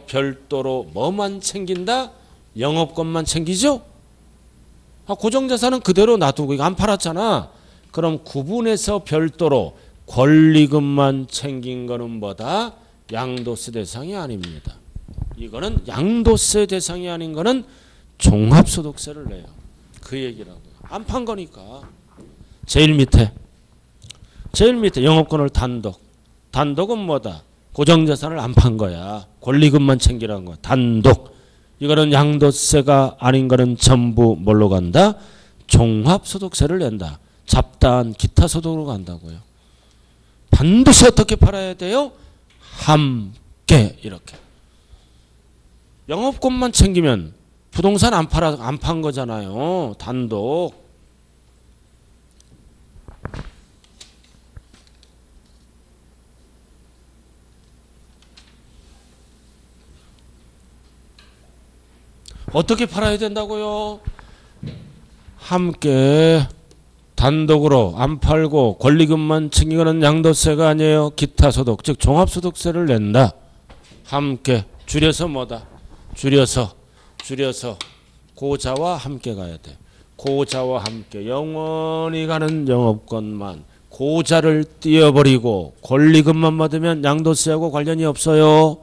별도로 뭐만 챙긴다? 영업권만 챙기죠? 고정자산은 그대로 놔두고 이거 안 팔았잖아. 그럼 구분해서 별도로 권리금만 챙긴 거는 뭐다? 양도세 대상이 아닙니다. 이거는 양도세 대상이 아닌 거는 종합소득세를 내요. 그 얘기라고요. 안 판 거니까. 제일 밑에 영업권을 단독은 뭐다? 고정자산을 안 판 거야. 권리금만 챙기라는 거야. 단독. 이거는 양도세가 아닌 거는 전부 뭘로 간다? 종합소득세를 낸다. 잡다한 기타 소득으로 간다고요. 반드시 어떻게 팔아야 돼요? 함께 이렇게. 영업권만 챙기면 부동산 안 판 거잖아요. 단독. 어떻게 팔아야 된다고요? 함께 단독으로 안 팔고 권리금만 챙기는 양도세가 아니에요. 기타 소득, 즉 종합소득세를 낸다. 함께 줄여서 뭐다? 줄여서 고자와 함께 가야 돼. 고자와 함께 영원히 가는 영업권만 고자를 띄어버리고 권리금만 받으면 양도세하고 관련이 없어요.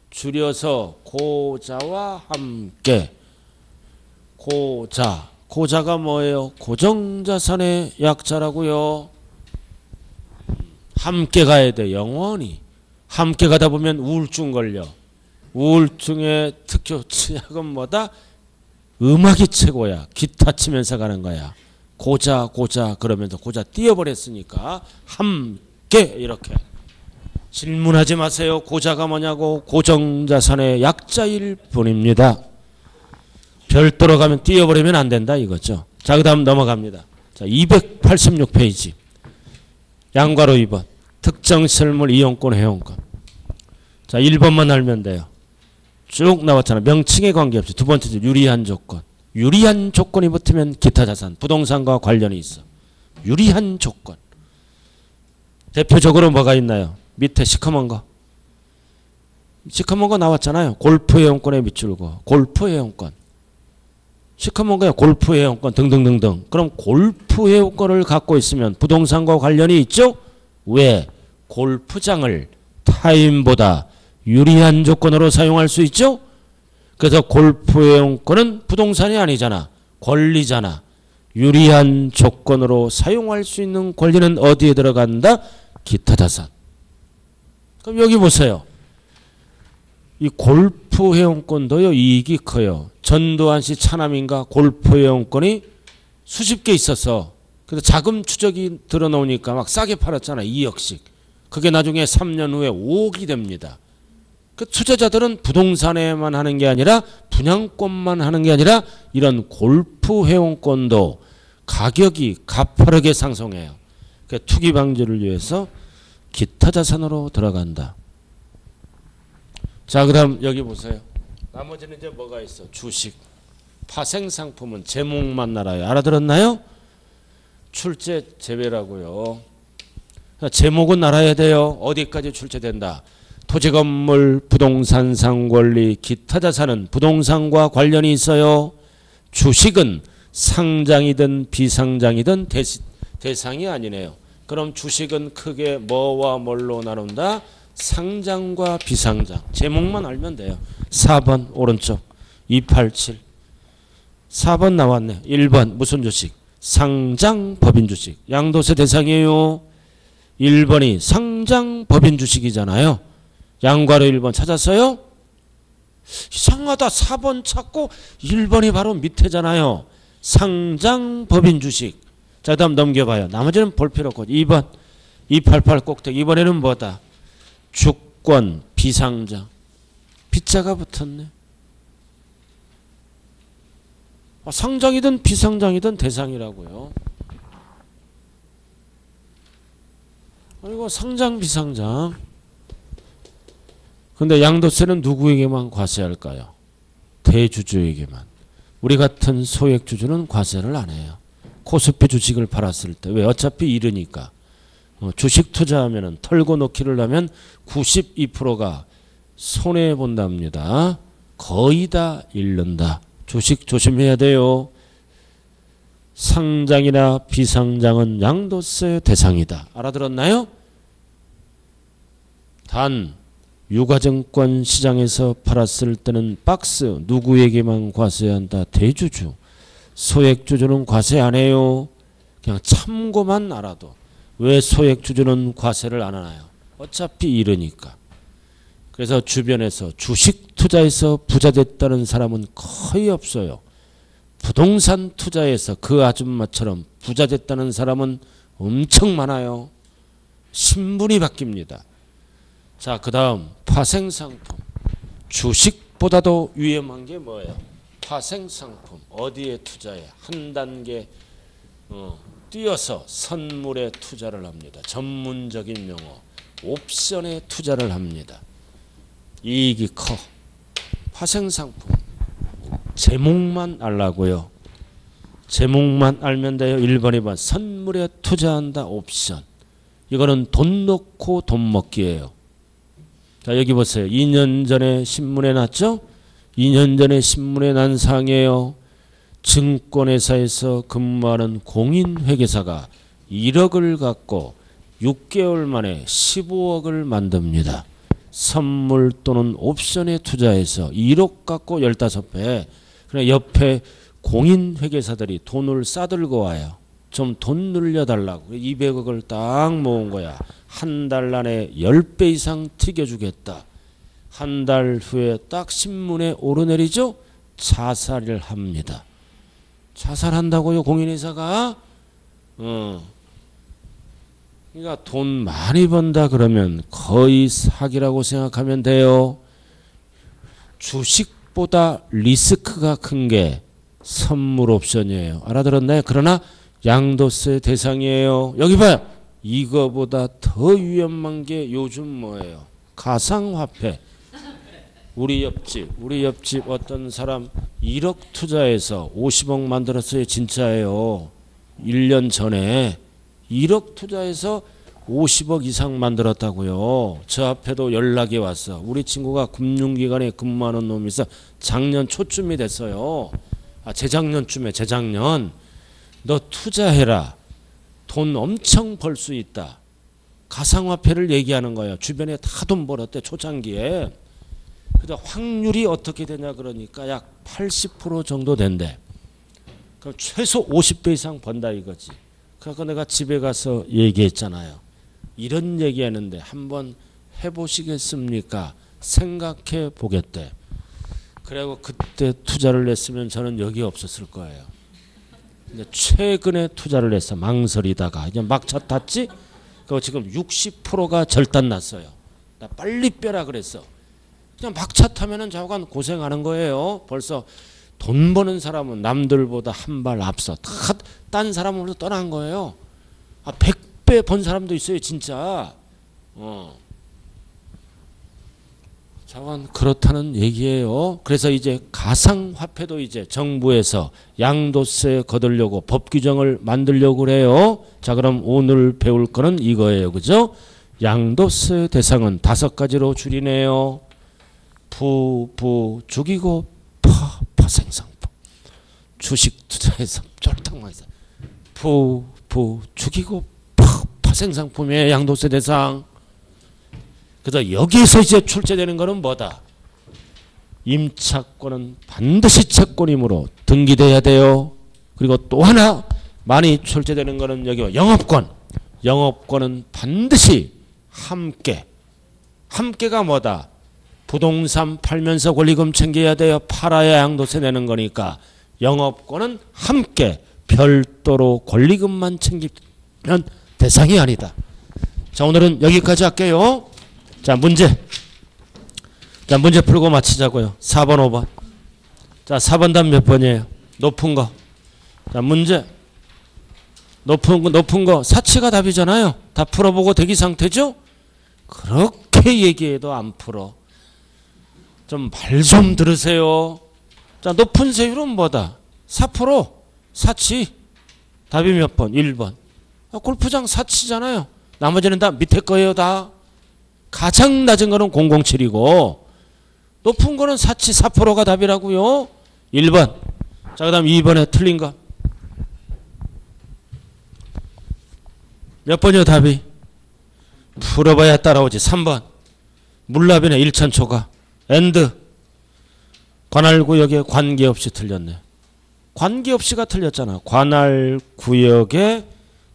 줄여서 고자와 함께. 고자가 뭐예요? 고정자산의 약자라고요. 함께 가야 돼. 영원히. 함께 가다 보면 우울증 걸려. 우울증의 특효 치약은 뭐다? 음악이 최고야. 기타 치면서 가는 거야. 고자 그러면서 고자 띄어버렸으니까 함께 이렇게. 질문하지 마세요. 고자가 뭐냐고. 고정자산의 약자일 뿐입니다. 별도로 가면 띄어버리면 안 된다 이거죠. 자, 그 다음 넘어갑니다. 자, 286페이지. 양괄호 2번. 특정시설물 이용권 회원권. 자, 1번만 알면 돼요. 쭉 나왔잖아. 명칭에 관계없이. 두 번째 유리한 조건. 유리한 조건이 붙으면 기타 자산, 부동산과 관련이 있어. 유리한 조건. 대표적으로 뭐가 있나요? 밑에 시커먼 거. 시커먼 거 나왔잖아요. 골프 회원권에 밑줄고. 골프 회원권. 시커먼 거야. 골프 회원권 등등등등. 그럼 골프 회원권을 갖고 있으면 부동산과 관련이 있죠? 왜? 골프장을 타인보다 유리한 조건으로 사용할 수 있죠? 그래서 골프 회원권은 부동산이 아니잖아. 권리잖아. 유리한 조건으로 사용할 수 있는 권리는 어디에 들어간다? 기타 자산. 그럼 여기 보세요. 이 골프 회원권도요, 이익이 커요. 전두환씨 차남인가 골프 회원권이 수십 개 있었어. 그래서 자금 추적이 들어놓으니까 막 싸게 팔았잖아. 2억씩. 그게 나중에 3년 후에 5억이 됩니다. 그 투자자들은 부동산에만 하는 게 아니라 분양권만 하는 게 아니라 이런 골프 회원권도 가격이 가파르게 상승해요. 그 투기 방지를 위해서 기타 자산으로 들어간다. 자, 그 다음 여기 보세요. 나머지는 이제 뭐가 있어? 주식. 파생상품은 제목만 알아요. 알아들었나요? 출제 제외라고요. 제목은 알아야 돼요. 어디까지 출제된다? 토지, 건물, 부동산, 상권리, 기타 자산은 부동산과 관련이 있어요. 주식은 상장이든 비상장이든 대상이 아니네요. 그럼 주식은 크게 뭐와 뭘로 나눈다? 상장과 비상장. 제목만 알면 돼요. 4번 오른쪽 287. 4번 나왔네. 1번 무슨 주식? 상장 법인 주식. 양도세 대상이에요. 1번이 상장 법인 주식이잖아요. 양괄호 1번 찾았어요? 이상하다. 4번 찾고 1번이 바로 밑에잖아요. 상장 법인 주식. 자, 다음 넘겨봐요. 나머지는 볼 필요 없고. 2번 288 꼭대기. 이번에는 뭐다? 주권 비상장. 비자가 붙었네. 상장이든 비상장이든 대상이라고요. 그리고 상장 비상장. 근데 양도세는 누구에게만 과세할까요? 대주주에게만. 우리 같은 소액주주는 과세를 안 해요. 코스피 주식을 팔았을 때. 왜? 어차피 잃으니까. 주식 투자하면 털고 놓기를 하면 92%가 손해본답니다. 거의 다 잃는다. 주식 조심해야 돼요. 상장이나 비상장은 양도세 대상이다. 알아들었나요? 단 유가증권 시장에서 팔았을 때는 박스 누구에게만 과세한다. 대주주. 소액주주는 과세 안 해요. 그냥 참고만 알아도. 왜 소액주주는 과세를 안 하나요? 어차피 잃으니까. 그래서 주변에서 주식 투자에서 부자 됐다는 사람은 거의 없어요. 부동산 투자에서 그 아줌마처럼 부자 됐다는 사람은 엄청 많아요. 신분이 바뀝니다. 자, 그 다음 파생상품. 주식보다도 위험한 게 뭐예요? 파생상품 어디에 투자해? 한 단계 뛰어서 선물에 투자를 합니다. 전문적인 용어 옵션에 투자를 합니다. 이익이 커. 파생상품 제목만 알라고요. 제목만 알면 돼요. 1번 2번 선물에 투자한다. 옵션. 이거는 돈 넣고 돈 먹기예요. 자 여기 보세요. 2년 전에 신문에 났죠? 2년 전에 신문에 난 사항이에요. 증권회사에서 근무하는 공인회계사가 1억을 갖고 6개월 만에 15억을 만듭니다. 선물 또는 옵션에 투자해서 1억 갖고 15배. 그러나 옆에 공인회계사들이 돈을 싸들고 와요. 좀 돈 늘려달라고 200억을 딱 모은 거야. 한 달 안에 10배 이상 튀겨주겠다. 한 달 후에 딱 신문에 오르내리죠. 자살을 합니다. 자살한다고요 공인회사가? 그러니까 돈 많이 번다 그러면 거의 사기라고 생각하면 돼요. 주식보다 리스크가 큰 게 선물 옵션이에요. 알아들었나요? 그러나 양도세 대상이에요. 여기 봐요. 이거보다 더 위험한 게 요즘 뭐예요? 가상화폐. 우리 옆집 어떤 사람 1억 투자해서 50억 만들었어요. 진짜예요. 1년 전에 1억 투자해서 50억 이상 만들었다고요. 저 앞에도 연락이 왔어. 우리 친구가 금융기관에 근무하는 놈이 있어. 작년 초쯤이 됐어요. 재작년쯤에 재작년. 너 투자해라. 돈 엄청 벌 수 있다. 가상화폐를 얘기하는 거예요. 주변에 다 돈 벌었대 초창기에. 근데 확률이 어떻게 되냐 그러니까 약 80% 정도 된대. 그럼 최소 50배 이상 번다 이거지. 그러니까 내가 집에 가서 얘기했잖아요. 이런 얘기하는데 한번 해보시겠습니까? 생각해 보겠대. 그리고 그때 투자를 했으면 저는 여기 없었을 거예요. 근데 최근에 투자를 해서 망설이다가 이제 막차 탔지? 그거 지금 60%가 절단 났어요. 나 빨리 빼라 그랬어. 그냥 막차 타면은 좌우간 고생하는 거예요. 벌써 돈 버는 사람은 남들보다 한 발 앞서 다 딴 사람으로 떠난 거예요. 100배 번 사람도 있어요, 진짜. 자관 그렇다는 얘기예요. 그래서 이제 가상화폐도 이제 정부에서 양도세 거두려고 법 규정을 만들려고 그래요. 자, 그럼 오늘 배울 거는 이거예요. 그죠? 양도세 대상은 5가지로 줄이네요. 죽이고 파생상품. 주식 투자해서 쫄딱 있어. 죽이고 파생상품의 양도세 대상. 그래서 여기에서 이제 출제되는 것은 뭐다? 임차권은 반드시 채권이므로 등기돼야 돼요. 그리고 또 하나 많이 출제되는 것은 여기 영업권. 영업권은 반드시 함께가 뭐다? 부동산 팔면서 권리금 챙겨야 돼요. 팔아야 양도세 내는 거니까. 영업권은 함께 별도로 권리금만 챙기면 대상이 아니다. 자, 오늘은 여기까지 할게요. 자, 문제 풀고 마치자고요. 4번 5번. 자, 4번 답 몇 번이에요? 높은 거. 자, 문제 높은 거 사치가 답이잖아요. 다 풀어보고 대기 상태죠? 그렇게 얘기해도 안 풀어. 좀 말 좀 들으세요. 자, 높은 세율은 뭐다? 4%. 사치. 답이 몇 번? 1번. 골프장 사치잖아요. 나머지는 다 밑에 거예요, 다. 가장 낮은 거는 007이고 높은 거는 사치 4%가 답이라고요. 1번. 자, 그 다음 2번에 틀린 거. 몇 번이요, 답이? 풀어봐야 따라오지. 3번. 물납이네, 1천 초과. 엔드. 관할구역에 관계없이 틀렸네. 관계없이가 틀렸잖아. 관할구역에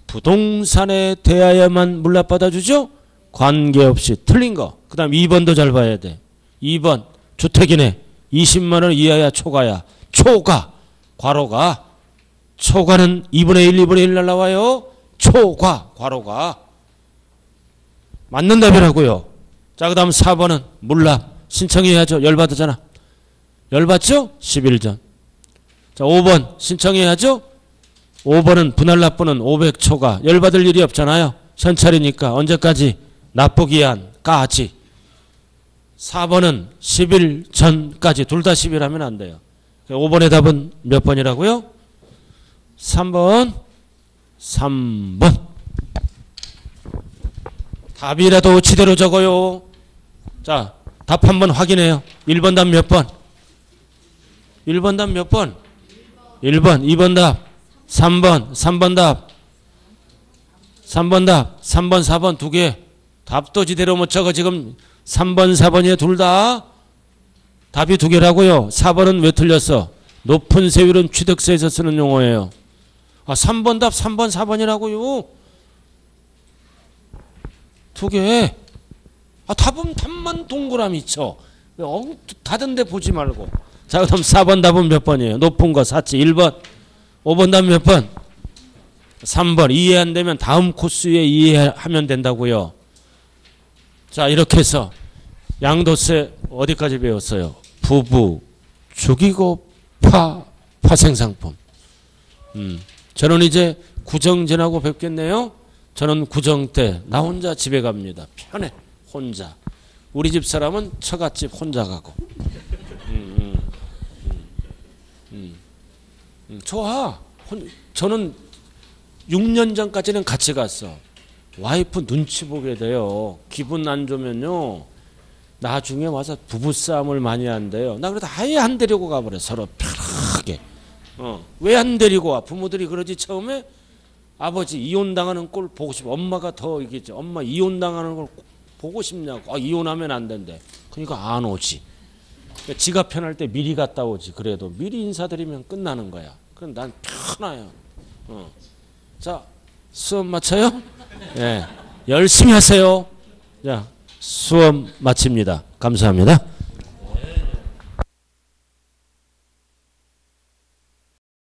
부동산에 대하여만 물납 받아주죠? 관계없이 틀린 거. 그 다음 2번도 잘 봐야 돼. 2번 주택이네. 20만원 이하야 초과야. 초과. 괄호가. 초과는 2분의 1, 2분의 1 날라와요. 초과. 괄호가. 맞는 답이라고요. 자, 그 다음 4번은 물납. 신청해야죠. 열받았잖아. 열받죠? 10일 전. 자, 5번 신청해야죠. 5번은 분할 납부는 500초가 열받을 일이 없잖아요. 현찰이니까 언제까지? 납부기한까지. 4번은 10일 전까지. 둘 다 10일 하면 안 돼요. 5번의 답은 몇 번이라고요? 3번. 3번. 답이라도 지대로 적어요. 자, 답 한번 확인해요. 1번 답 몇 번? 1번 답 몇 번? 1번. 2번 답 3번. 3번 답 3번 답 3번 4번 두 개. 답도 지대로 못 적어. 지금 3번 4번이에요. 둘 다 답이 두 개라고요. 4번은 왜 틀렸어? 높은 세율은 취득세에서 쓰는 용어예요. 아, 3번 답 3번 4번이라고요. 두 개. 아, 답만 동그라미 쳐. 다른 데 보지 말고. 자, 그럼 4번 답은 몇 번이에요? 높은 거 샀지. 1번. 5번 답 몇 번? 3번. 이해 안 되면 다음 코스에 이해하면 된다고요. 자, 이렇게 해서 양도세 어디까지 배웠어요? 부부, 죽이고 파생상품. 저는 이제 구정 지나고 뵙겠네요. 저는 구정 때 나 혼자 집에 갑니다. 편해. 혼자. 우리 집 사람은 처갓집 혼자 가고. 좋아. 저는 6년 전까지는 같이 갔어. 와이프 눈치 보게 돼요. 기분 안 좋으면요. 나중에 와서 부부싸움을 많이 한대요. 나 그래도 아예 안 데리고 가버려. 서로 편하게. 왜 안 데리고 와? 부모들이 그러지 처음에. 아버지 이혼당하는 꼴 보고 싶어. 엄마가 더 이기지. 엄마 이혼당하는 걸 보고 싶냐고. 아, 이혼하면 안 된대. 그러니까 안 오지. 그러니까 지가 편할 때 미리 갔다 오지. 그래도 미리 인사드리면 끝나는 거야. 그럼 난 편해요. 자, 수업 마쳐요? 예. 열심히 하세요. 자, 수업 마칩니다. 감사합니다.